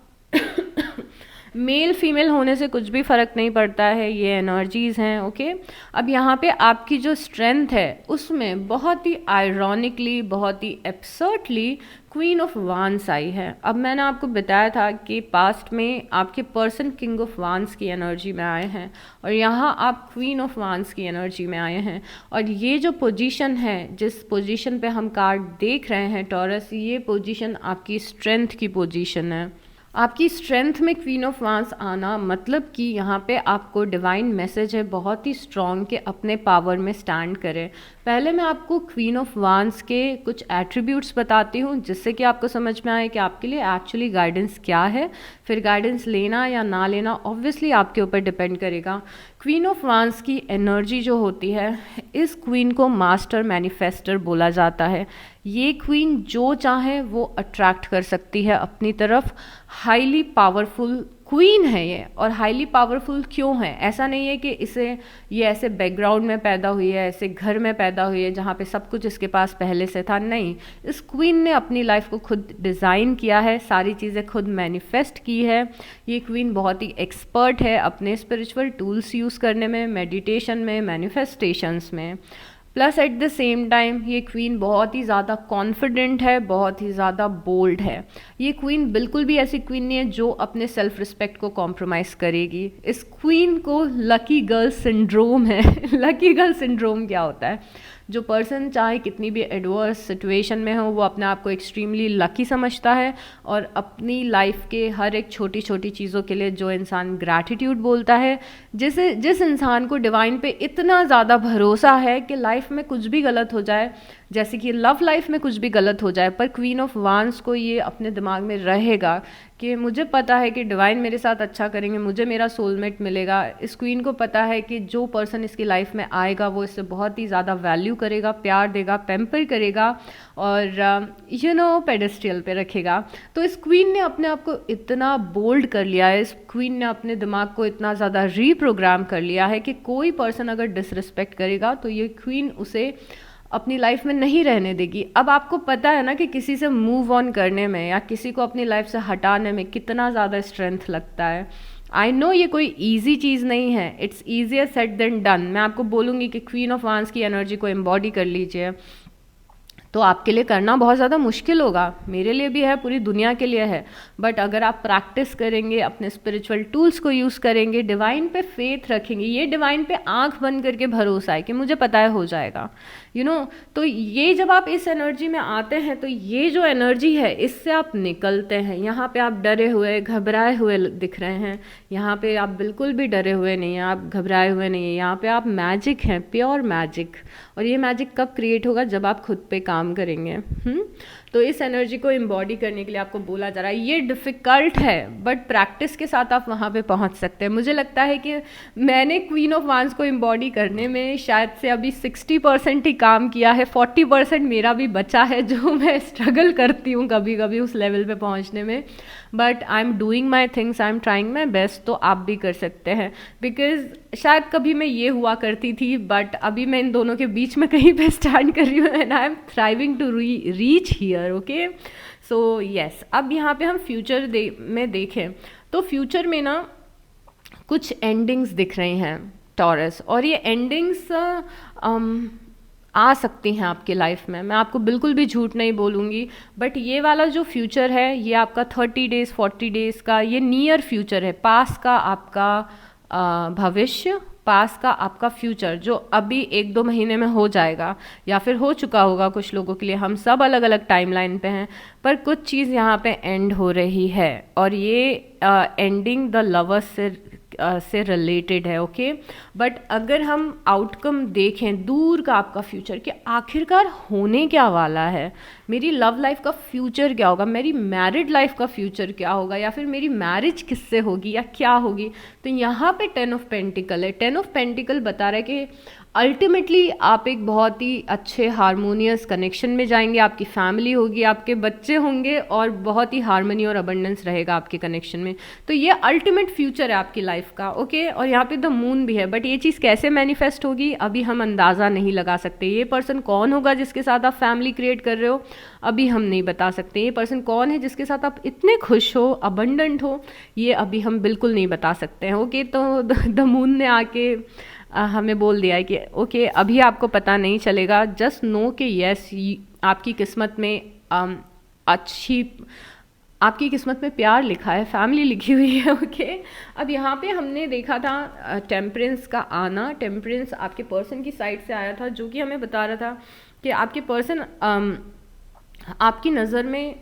मेल फीमेल होने से कुछ भी फ़र्क नहीं पड़ता है, ये एनर्जीज़ हैं। ओके, अब यहाँ पे आपकी जो स्ट्रेंथ है उसमें बहुत ही आयरॉनिकली, बहुत ही एब्सर्डली क्वीन ऑफ वांस आई है। अब मैंने आपको बताया था कि पास्ट में आपके पर्सन किंग ऑफ वांस की एनर्जी में आए हैं और यहाँ आप क्वीन ऑफ वांस की एनर्जी में आए हैं। और ये जो पोजीशन है, जिस पोजीशन पे हम कार्ड देख रहे हैं टॉरस, ये पोजीशन आपकी स्ट्रेंथ की पोजीशन है। आपकी स्ट्रेंथ में क्वीन ऑफ वांस आना मतलब कि यहाँ पे आपको डिवाइन मैसेज है बहुत ही स्ट्रॉन्ग कि अपने पावर में स्टैंड करें। पहले मैं आपको क्वीन ऑफ वांस के कुछ एट्रीब्यूट्स बताती हूँ जिससे कि आपको समझ में आए कि आपके लिए एक्चुअली गाइडेंस क्या है। फिर गाइडेंस लेना या ना लेना ऑब्वियसली आपके ऊपर डिपेंड करेगा। क्वीन ऑफ वांस की एनर्जी जो होती है, इस क्वीन को मास्टर मैनिफेस्टर बोला जाता है। ये क्वीन जो चाहे वो अट्रैक्ट कर सकती है अपनी तरफ। हाईली पावरफुल क्वीन है ये। और हाईली पावरफुल क्यों है? ऐसा नहीं है कि ये ऐसे बैकग्राउंड में पैदा हुई है, ऐसे घर में पैदा हुई है जहाँ पे सब कुछ इसके पास पहले से था। नहीं, इस क्वीन ने अपनी लाइफ को खुद डिज़ाइन किया है, सारी चीज़ें खुद मैनिफेस्ट की है। ये क्वीन बहुत ही एक्सपर्ट है अपने स्पिरिचुअल टूल्स यूज़ करने में, मेडिटेशन में, मैनिफेस्टेशंस में। Plus at the same time ये क्वीन बहुत ही ज़्यादा कॉन्फिडेंट है, बहुत ही ज़्यादा बोल्ड है। ये क्वीन बिल्कुल भी ऐसी क्वीन नहीं है जो अपने सेल्फ रिस्पेक्ट को कॉम्प्रोमाइज़ करेगी। इस क्वीन को लकी गर्ल सिंड्रोम है। लकी गर्ल सिंड्रोम क्या होता है? जो पर्सन चाहे कितनी भी एडवर्स सिचुएशन में हो, वो अपने आप को एक्सट्रीमली लकी समझता है और अपनी लाइफ के हर एक छोटी छोटी चीज़ों के लिए जो इंसान ग्रैटिट्यूड बोलता है, जिस इंसान को डिवाइन पे इतना ज़्यादा भरोसा है कि लाइफ में कुछ भी गलत हो जाए, जैसे कि लव लाइफ में कुछ भी गलत हो जाए, पर क्वीन ऑफ वांस को ये अपने दिमाग में रहेगा कि मुझे पता है कि डिवाइन मेरे साथ अच्छा करेंगे, मुझे मेरा सोलमेट मिलेगा। इस क्वीन को पता है कि जो पर्सन इसकी लाइफ में आएगा वो इससे बहुत ही ज़्यादा वैल्यू करेगा, प्यार देगा, पैम्पर करेगा और पेडेस्ट्रियल पे रखेगा। तो इस क्वीन ने अपने आप को इतना बोल्ड कर लिया है, इस क्वीन ने अपने दिमाग को इतना ज़्यादा रीप्रोग्राम कर लिया है कि कोई पर्सन अगर डिसरिस्पेक्ट करेगा तो ये क्वीन उसे अपनी लाइफ में नहीं रहने देगी। अब आपको पता है ना कि किसी से मूव ऑन करने में या किसी को अपनी लाइफ से हटाने में कितना ज़्यादा स्ट्रेंथ लगता है। आई नो ये कोई ईजी चीज़ नहीं है, it's easier said than done. मैं आपको बोलूँगी कि क्वीन ऑफ वांस की एनर्जी को एम्बॉडी कर लीजिए। तो आपके लिए करना बहुत ज़्यादा मुश्किल होगा, मेरे लिए भी है, पूरी दुनिया के लिए है। बट अगर आप प्रैक्टिस करेंगे, अपने स्पिरिचुअल टूल्स को यूज़ करेंगे, डिवाइन पे फेथ रखेंगे, ये डिवाइन पे आंख बंद करके भरोसा है कि मुझे पता है हो जाएगा, तो ये जब आप इस एनर्जी में आते हैं तो ये जो एनर्जी है इससे आप निकलते हैं। यहाँ पे आप डरे हुए घबराए हुए दिख रहे हैं, यहाँ पे आप बिल्कुल भी डरे हुए नहीं हैं, आप घबराए हुए नहीं हैं, यहाँ पे आप मैजिक हैं, प्योर मैजिक। और ये मैजिक कब क्रिएट होगा? जब आप खुद पे काम करेंगे। तो इस एनर्जी को एम्बॉडी करने के लिए आपको बोला जा रहा है, ये डिफ़िकल्ट है बट प्रैक्टिस के साथ आप वहाँ पे पहुँच सकते हैं। मुझे लगता है कि मैंने क्वीन ऑफ वांस को एम्बॉडी करने में शायद से अभी 60% ही काम किया है, 40% मेरा भी बचा है जो मैं स्ट्रगल करती हूँ कभी कभी उस लेवल पे पहुँचने में। But I am doing my things, I am trying my best. तो आप भी कर सकते हैं, बिकॉज शायद कभी मैं ये हुआ करती थी बट अभी मैं इन दोनों के बीच में कहीं पे स्टैंड कर रही हूँ and I am thriving to reach here. Okay, so yes, अब यहाँ पे हम फ्यूचर में देखें तो फ्यूचर में ना कुछ एंडिंग्स दिख रही हैं टॉरस, और ये एंडिंग्स आ सकती हैं आपके लाइफ में। मैं आपको बिल्कुल भी झूठ नहीं बोलूँगी, बट ये वाला जो फ्यूचर है ये आपका 30 डेज़ 40 डेज़ का ये नियर फ्यूचर है। पास का आपका भविष्य, पास का आपका फ्यूचर जो अभी 1-2 महीने में हो जाएगा या फिर हो चुका होगा कुछ लोगों के लिए। हम सब अलग अलग टाइमलाइन पे हैं, पर कुछ चीज़ यहाँ पे एंड हो रही है और ये एंडिंग द लवर्स से रिलेटेड है। ओके, बट अगर हम आउटकम देखें दूर का आपका फ्यूचर कि आखिरकार होने क्या वाला है, मेरी लव लाइफ का फ्यूचर क्या होगा, मेरी मैरिड लाइफ का फ्यूचर क्या होगा, या फिर मेरी मैरिज किससे होगी या क्या होगी, तो यहाँ पे 10 ऑफ पेंटिकल है। 10 ऑफ पेंटिकल बता रहा है कि अल्टीमेटली आप एक बहुत ही अच्छे हारमोनियस कनेक्शन में जाएंगे, आपकी फैमिली होगी, आपके बच्चे होंगे और बहुत ही हारमोनी और अबंडेंस रहेगा आपके कनेक्शन में। तो ये अल्टीमेट फ्यूचर है आपकी लाइफ का। ओके, और यहाँ पे द मून भी है, बट ये चीज़ कैसे मैनिफेस्ट होगी अभी हम अंदाज़ा नहीं लगा सकते। ये पर्सन कौन होगा जिसके साथ आप फैमिली क्रिएट कर रहे हो, अभी हम नहीं बता सकते। ये पर्सन कौन है जिसके साथ आप इतने खुश हो, अबंडेंट हो, ये अभी हम बिल्कुल नहीं बता सकते हैं। ओके, तो द मून ने आके हमें बोल दिया है कि ओके अभी आपको पता नहीं चलेगा, जस्ट नो कि यस आपकी किस्मत में आपकी किस्मत में प्यार लिखा है, फैमिली लिखी हुई है। ओके, अब यहाँ पे हमने देखा था टेम्परेंस का आना। टेम्परेंस आपके पर्सन की साइड से आया था जो कि हमें बता रहा था कि आपके पर्सन आपकी नज़र में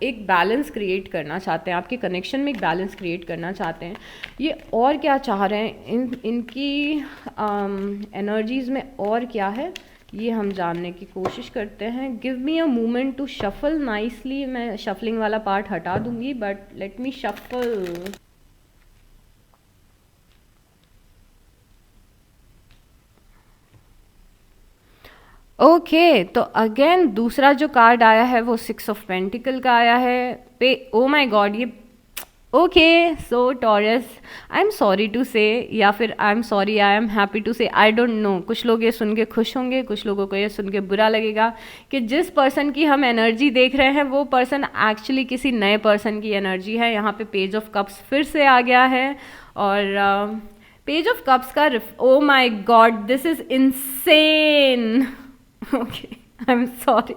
एक बैलेंस क्रिएट करना चाहते हैं, आपके कनेक्शन में एक बैलेंस क्रिएट करना चाहते हैं। ये और क्या चाह रहे हैं, इनकी एनर्जीज़ में और क्या है ये हम जानने की कोशिश करते हैं। Give me a moment to shuffle nicely. मैं शफलिंग वाला पार्ट हटा दूंगी, but let me shuffle. Okay, तो अगेन दूसरा जो कार्ड आया है वो 6 ऑफ पेंटिकल का आया है पे। ओ माय गॉड, ये okay, so Taurus I am sorry to say, या फिर I am sorry I am happy to say, I don't know. कुछ लोग ये सुन के खुश होंगे, कुछ लोगों को ये सुन के बुरा लगेगा कि जिस पर्सन की हम एनर्जी देख रहे हैं वो पर्सन एक्चुअली किसी नए पर्सन की एनर्जी है। यहाँ पे पेज ऑफ कप्स फिर से आ गया है, और पेज ऑफ कप्स का oh my god this is insane. Okay, I am sorry.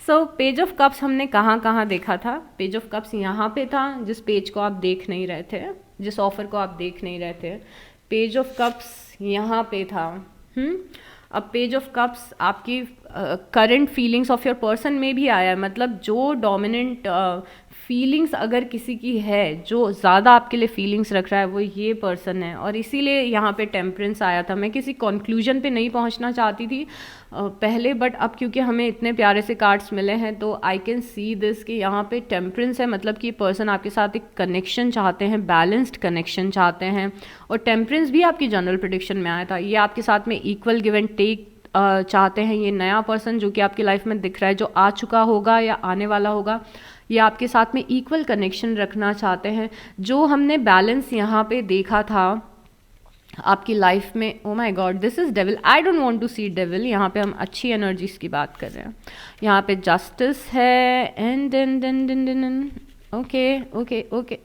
So page of cups हमने कहाँ कहाँ देखा था? पेज ऑफ कप्स यहाँ पे था, जिस पेज को आप देख नहीं रहे थे, जिस ऑफर को आप देख नहीं रहे थे। पेज ऑफ कप्स यहाँ पे था। अब पेज ऑफ कप्स आपकी current feelings of your person में भी आया है, मतलब जो डोमिनेंट फीलिंग्स अगर किसी की है, जो ज़्यादा आपके लिए फीलिंग्स रख रहा है, वो ये पर्सन है। और इसीलिए यहाँ पे टेम्परेंस आया था। मैं किसी कंक्लूजन पे नहीं पहुँचना चाहती थी पहले, बट अब क्योंकि हमें इतने प्यारे से कार्ड्स मिले हैं तो आई कैन सी दिस कि यहाँ पे टेम्परेंस है, मतलब कि पर्सन आपके साथ एक कनेक्शन चाहते हैं, बैलेंस्ड कनेक्शन चाहते हैं। और टेम्परेंस भी आपकी जनरल प्रेडिक्शन में आया था। ये आपके साथ में इक्वल गिव एंड टेक चाहते हैं। ये नया पर्सन जो कि आपकी लाइफ में दिख रहा है, जो आ चुका होगा या आने वाला होगा, ये आपके साथ में इक्वल कनेक्शन रखना चाहते हैं। जो हमने बैलेंस यहाँ पे देखा था आपकी लाइफ में, oh my God this is devil, I don't want to see devil. यहाँ पे हम अच्छी एनर्जीज की बात कर रहे हैं। यहाँ पे जस्टिस है and okay okay okay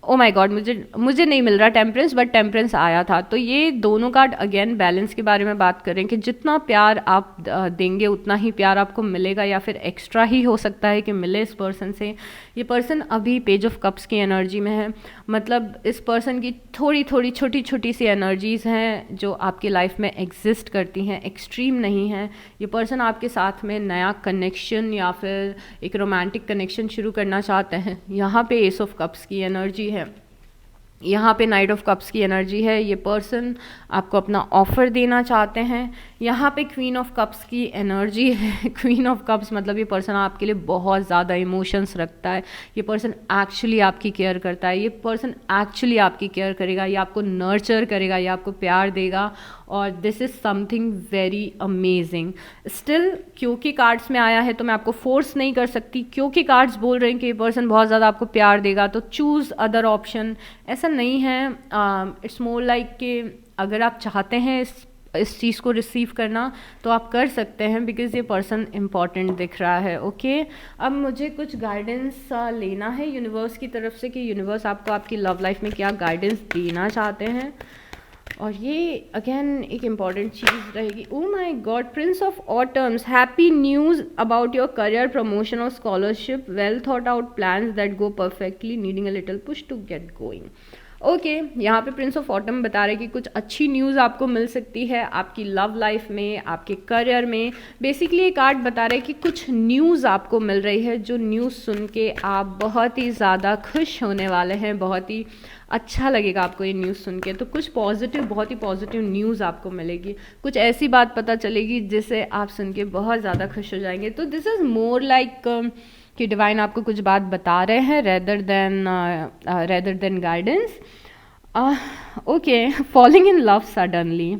O my God, मुझे मुझे नहीं मिल रहा टेम्परेंस, बट टेम्परेंस आया था। तो ये दोनों कार्ड अगेन बैलेंस के बारे में बात करें कि जितना प्यार आप देंगे उतना ही प्यार आपको मिलेगा, या फिर एक्स्ट्रा ही हो सकता है कि मिले इस पर्सन से। ये पर्सन अभी पेज ऑफ कप्स की एनर्जी में है, मतलब इस पर्सन की थोड़ी थोड़ी छोटी छोटी सी एनर्जीज हैं जो आपकी लाइफ में एग्जिस्ट करती हैं, एक्सट्रीम नहीं है। ये पर्सन आपके साथ में नया कनेक्शन या फिर एक रोमांटिक कनेक्शन शुरू करना चाहते हैं। यहाँ पे एस ऑफ कप्स की एनर्जी है, यहाँ पे नाइट ऑफ कप्स की एनर्जी है। ये पर्सन आपको अपना ऑफर देना चाहते हैं। यहाँ पे क्वीन ऑफ कप्स की एनर्जी है। क्वीन ऑफ कप्स मतलब ये पर्सन आपके लिए बहुत ज़्यादा इमोशंस रखता है। ये पर्सन एक्चुअली आपकी केयर करता है। ये पर्सन एक्चुअली आपकी केयर करेगा, ये आपको नर्चर करेगा, ये आपको प्यार देगा, और this is something very amazing. Still क्योंकि कार्ड्स में आया है तो मैं आपको फोर्स नहीं कर सकती, क्योंकि कार्ड्स बोल रहे हैं कि ये पर्सन बहुत ज़्यादा आपको प्यार देगा, तो चूज़ अदर ऑप्शन। ऐसा नहीं है, इट्स मोर लाइक कि अगर आप चाहते हैं इस चीज़ को रिसीव करना तो आप कर सकते हैं, बिकॉज ये पर्सन इम्पॉर्टेंट दिख रहा है। ओके, अब मुझे कुछ गाइडेंस लेना है यूनिवर्स की तरफ से कि यूनिवर्स आपको आपकी लव लाइफ में क्या गाइडेंस देना चाहते हैं। और ये अगेन एक इम्पॉर्टेंट चीज़ रहेगी। Oh my god, prince of autumns, happy news about your career, promotion और scholarship, well thought out plans that go perfectly, needing a little push to get going. Okay, यहाँ पे प्रिंस ऑफ ऑटम बता रहे कि कुछ अच्छी news आपको मिल सकती है आपकी लव लाइफ में, आपके करियर में। बेसिकली ये कार्ड बता रहे कि कुछ न्यूज़ आपको मिल रही है, जो न्यूज़ सुन के आप बहुत ही ज़्यादा खुश होने वाले हैं, बहुत ही अच्छा लगेगा आपको ये न्यूज़ सुन के। तो कुछ पॉजिटिव, बहुत ही पॉजिटिव न्यूज़ आपको मिलेगी, कुछ ऐसी बात पता चलेगी जिसे आप सुन के बहुत ज़्यादा खुश हो जाएंगे। तो दिस इज़ मोर लाइक कि डिवाइन आपको कुछ बात बता रहे हैं rather than guidance. Okay, falling in love suddenly,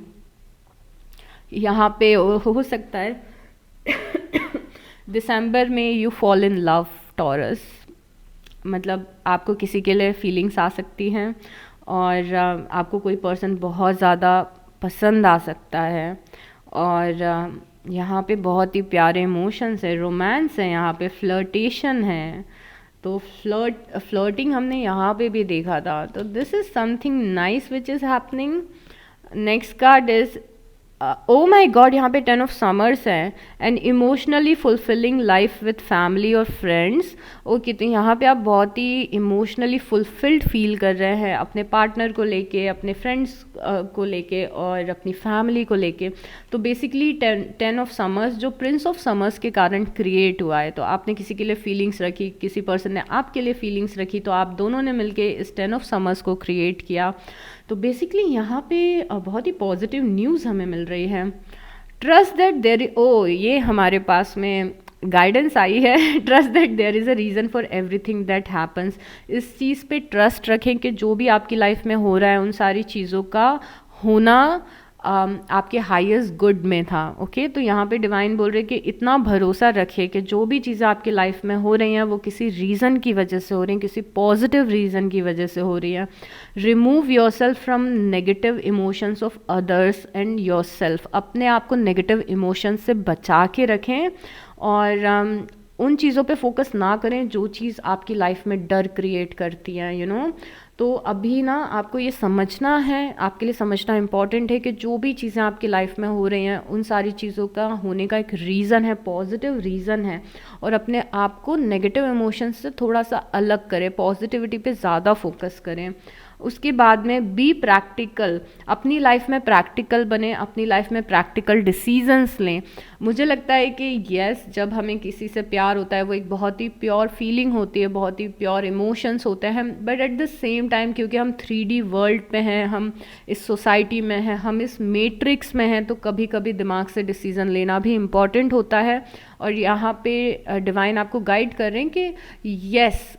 यहाँ पे हो सकता है दिसंबर में you fall in love taurus, मतलब आपको किसी के लिए फीलिंग्स आ सकती हैं और आपको कोई पर्सन बहुत ज़्यादा पसंद आ सकता है, और यहाँ पे बहुत ही प्यारे इमोशंस है, रोमांस है, यहाँ पे फ्लर्टेशन है। तो फ्लर्टिंग हमने यहाँ पे भी देखा था। तो this is something nice which is happening. Next card is oh my God, यहाँ पे 10 ऑफ समर्स है, and emotionally fulfilling life with family और फ्रेंड्स। ओके, तो यहाँ पे आप बहुत ही इमोशनली फुलफिल्ड फील कर रहे हैं अपने पार्टनर को लेके, अपने फ्रेंड्स को लेके और अपनी फैमिली को लेके। तो बेसिकली 10 ऑफ समर्स जो प्रिंस ऑफ समर्स के कारण क्रिएट हुआ है, तो आपने किसी के लिए फीलिंग्स रखी, किसी पर्सन ने आपके लिए फीलिंग्स रखी, तो आप दोनों ने मिलके इस 10 ऑफ समर्स को क्रिएट किया। तो बेसिकली यहाँ पे बहुत ही पॉजिटिव न्यूज़ हमें मिल रही है। ट्रस्ट दैट देयर, ओ ये हमारे पास में गाइडेंस आई है, trust that there is a reason for everything that happens. इस चीज़ पे ट्रस्ट रखें कि जो भी आपकी लाइफ में हो रहा है उन सारी चीज़ों का होना आपके हाईएस्ट गुड में था। ओके, तो यहाँ पे डिवाइन बोल रहे कि इतना भरोसा रखे कि जो भी चीज़ें आपकी लाइफ में हो रही हैं वो किसी रीज़न की वजह से हो रही हैं, किसी पॉजिटिव रीज़न की वजह से हो रही है। Remove yourself from negative emotions of others and yourself, अपने आप को नेगेटिव इमोशंस से बचा के रखें और उन चीज़ों पे फोकस ना करें जो चीज़ आपकी लाइफ में डर क्रिएट करती हैं, यू नो। तो अभी ना आपको ये समझना है, आपके लिए समझना इम्पॉर्टेंट है कि जो भी चीज़ें आपकी लाइफ में हो रही हैं उन सारी चीज़ों का होने का एक रीज़न है, पॉजिटिव रीज़न है, और अपने आप को नेगेटिव इमोशंस से थोड़ा सा अलग करें, पॉजिटिविटी पे ज़्यादा फोकस करें। उसके बाद में बी प्रैक्टिकल, अपनी लाइफ में प्रैक्टिकल बने, अपनी लाइफ में प्रैक्टिकल डिसीजंस लें। मुझे लगता है कि यस, जब हमें किसी से प्यार होता है वो एक बहुत ही प्योर फीलिंग होती है, बहुत ही प्योर इमोशंस होते हैं, but at the same time क्योंकि हम 3D वर्ल्ड में हैं, हम इस सोसाइटी में हैं, हम इस मैट्रिक्स में हैं, तो कभी कभी दिमाग से डिसीज़न लेना भी इम्पॉर्टेंट होता है। और यहाँ पे डिवाइन आपको गाइड कर रहे हैं कि यस,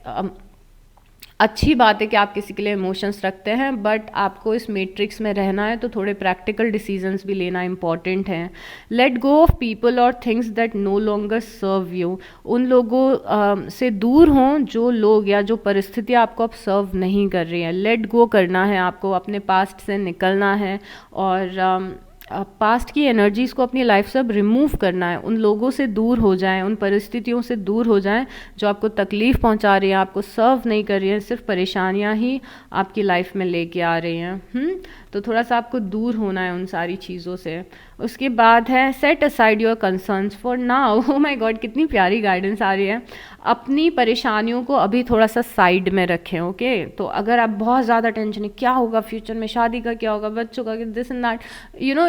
अच्छी बात है कि आप किसी के लिए इमोशंस रखते हैं, बट आपको इस मैट्रिक्स में रहना है तो थोड़े प्रैक्टिकल डिसीजंस भी लेना इम्पॉर्टेंट हैं। लेट गो ऑफ पीपल और things that no longer serve you, उन लोगों से दूर हों जो लोग या जो परिस्थितियाँ आपको अब सर्व नहीं कर रही हैं। लेट गो करना है आपको, अपने पास्ट से निकलना है और पास्ट की एनर्जीज़ को अपनी लाइफ से अब रिमूव करना है, उन लोगों से दूर हो जाएं, उन परिस्थितियों से दूर हो जाएं जो आपको तकलीफ़ पहुंचा रही हैं, आपको सर्व नहीं कर रही हैं, सिर्फ परेशानियां ही आपकी लाइफ में लेके आ रही हैं। तो थोड़ा सा आपको दूर होना है उन सारी चीज़ों से। उसके बाद है set aside your concerns for now. O my God, कितनी प्यारी गाइडेंस आ रही है। अपनी परेशानियों को अभी थोड़ा सा साइड में रखें, ओके। तो अगर आप बहुत ज़्यादा टेंशन है, क्या होगा फ्यूचर में, शादी का क्या होगा, बच्चों का, this and that,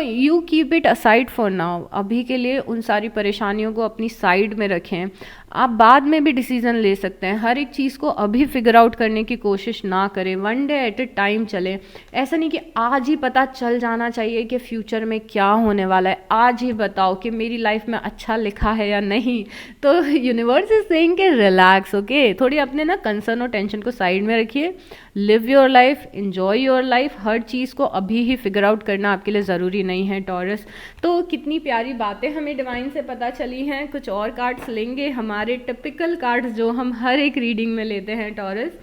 you keep it aside for now. अभी के लिए उन सारी परेशानियों को अपनी साइड में रखें। आप बाद में भी डिसीजन ले सकते हैं। हर एक चीज़ को अभी फिगर आउट करने की कोशिश ना करें, one day at A time चले। ऐसा नहीं कि आज ही पता चल जाना चाहिए कि फ्यूचर में क्या होने वाला है, आज ही बताओ कि मेरी लाइफ में अच्छा लिखा है या नहीं। तो यूनिवर्स इज सेइंग कि रिलैक्स, ओके। थोड़ी अपने ना कंसर्न और टेंशन को साइड में रखिए, live your life, enjoy your life. हर चीज़ को अभी ही फिगर आउट करना आपके लिए ज़रूरी नहीं है टॉरस। तो कितनी प्यारी बातें हमें डिवाइन से पता चली हैं। कुछ और कार्ड्स लेंगे, हमारे टिपिकल कार्ड्स जो हम हर एक रीडिंग में लेते हैं टॉरस।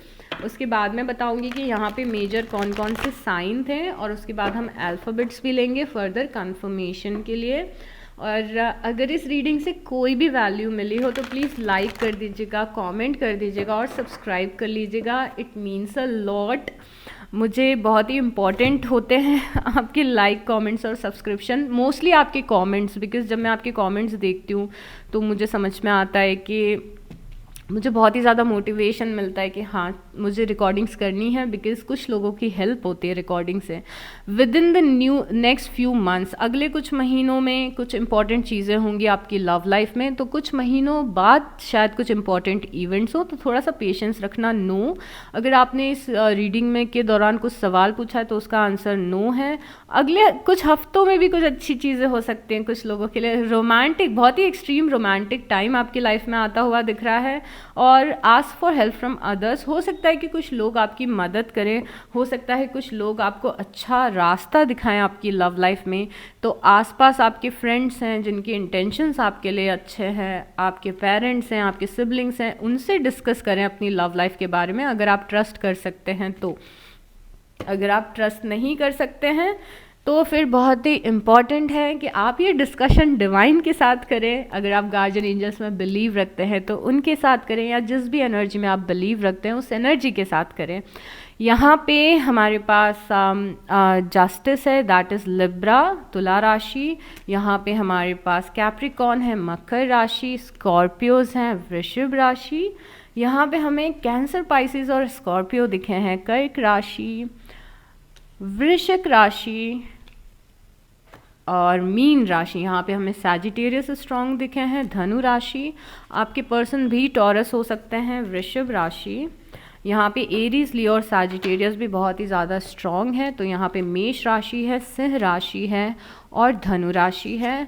उसके बाद मैं बताऊंगी कि यहाँ पे मेजर कौन कौन से साइन थे, और उसके बाद हम अल्फ़ाबेट्स भी लेंगे फर्दर कंफर्मेशन के लिए। और अगर इस रीडिंग से कोई भी वैल्यू मिली हो तो प्लीज़ लाइक कर दीजिएगा, कमेंट कर दीजिएगा और सब्सक्राइब कर लीजिएगा। इट मीन्स अ लॉट, मुझे बहुत ही इम्पॉर्टेंट होते हैं आपके लाइक, कमेंट्स और सब्सक्रिप्शन। मोस्टली आपके कमेंट्स, बिकॉज जब मैं आपके कमेंट्स देखती हूँ तो मुझे समझ में आता है कि मुझे बहुत ही ज़्यादा मोटिवेशन मिलता है कि हाँ मुझे रिकॉर्डिंग्स करनी है, बिकॉज कुछ लोगों की हेल्प होती है रिकॉर्डिंग से। With in the next few months, अगले कुछ महीनों में कुछ इंपॉर्टेंट चीज़ें होंगी आपकी लव लाइफ में, तो कुछ महीनों बाद शायद कुछ इंपॉर्टेंट इवेंट्स हो, तो थोड़ा सा पेशेंस रखना। नो, अगर आपने इस रीडिंग में के दौरान कुछ सवाल पूछा है तो उसका आंसर नो है। अगले कुछ हफ्तों में भी कुछ अच्छी चीज़ें हो सकती हैं कुछ लोगों के लिए। रोमांटिक, बहुत ही एक्सट्रीम रोमांटिक टाइम आपकी लाइफ में आता हुआ दिख रहा है। और ask for help from others, हो सकता है कि कुछ लोग आपकी मदद करें, हो सकता है कुछ लोग आपको अच्छा रास्ता दिखाएं आपकी लव लाइफ में। तो आसपास आपके फ्रेंड्स हैं जिनके इंटेंशंस आपके लिए अच्छे हैं, आपके पेरेंट्स हैं, आपके सिबलिंग्स हैं, उनसे डिस्कस करें अपनी लव लाइफ के बारे में, अगर आप ट्रस्ट कर सकते हैं तो। अगर आप ट्रस्ट नहीं कर सकते हैं तो फिर बहुत ही इम्पॉर्टेंट है कि आप ये डिस्कशन डिवाइन के साथ करें। अगर आप गार्जियन एंजल्स में बिलीव रखते हैं तो उनके साथ करें, या जिस भी एनर्जी में आप बिलीव रखते हैं उस एनर्जी के साथ करें। यहाँ पे हमारे पास जस्टिस है, दैट इज़ लिब्रा, तुला राशि। यहाँ पे हमारे पास कैप्रिकॉर्न है, मकर राशि। स्कॉर्पियोज हैं, वृषभ राशि। यहाँ पे हमें कैंसर, पाइसिस और स्कॉर्पियो दिखे हैं। कर्क राशि, वृश्चिक राशि और मीन राशि। यहाँ पे हमें सैजिटेरियस स्ट्रॉन्ग दिखे हैं। धनु राशि, आपके पर्सन भी टॉरस हो सकते हैं। वृषभ राशि, यहाँ पे एरीज, लियो और सैजिटेरियस भी बहुत ही ज़्यादा स्ट्रॉन्ग है। तो यहाँ पे मेष राशि है, सिंह राशि है और धनु राशि है।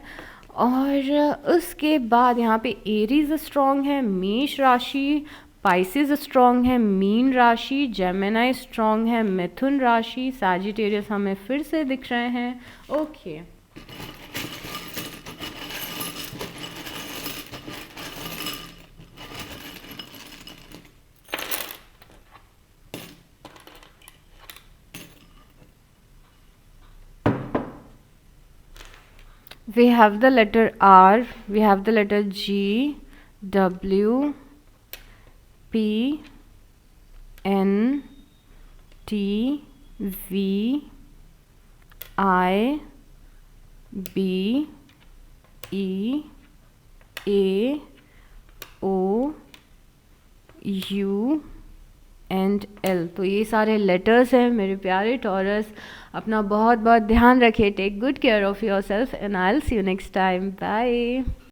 और उसके बाद यहाँ पे एरीज स्ट्रॉन्ग है, मेष राशि, पाइसिस स्ट्रॉन्ग है, मीन राशि, जेमिनाई स्ट्रॉन्ग है, मिथुन राशि, सैजिटेरियस हमें फिर से दिख रहे हैं। Okay, we have the letter R, we have the letter G, W, P, N, T, V, I, B, E, A, O, U and L. तो ये सारे लेटर्स हैं मेरे प्यारे टॉरस। अपना बहुत बहुत ध्यान रखें। Take good care of yourself and I will see you next time. Bye.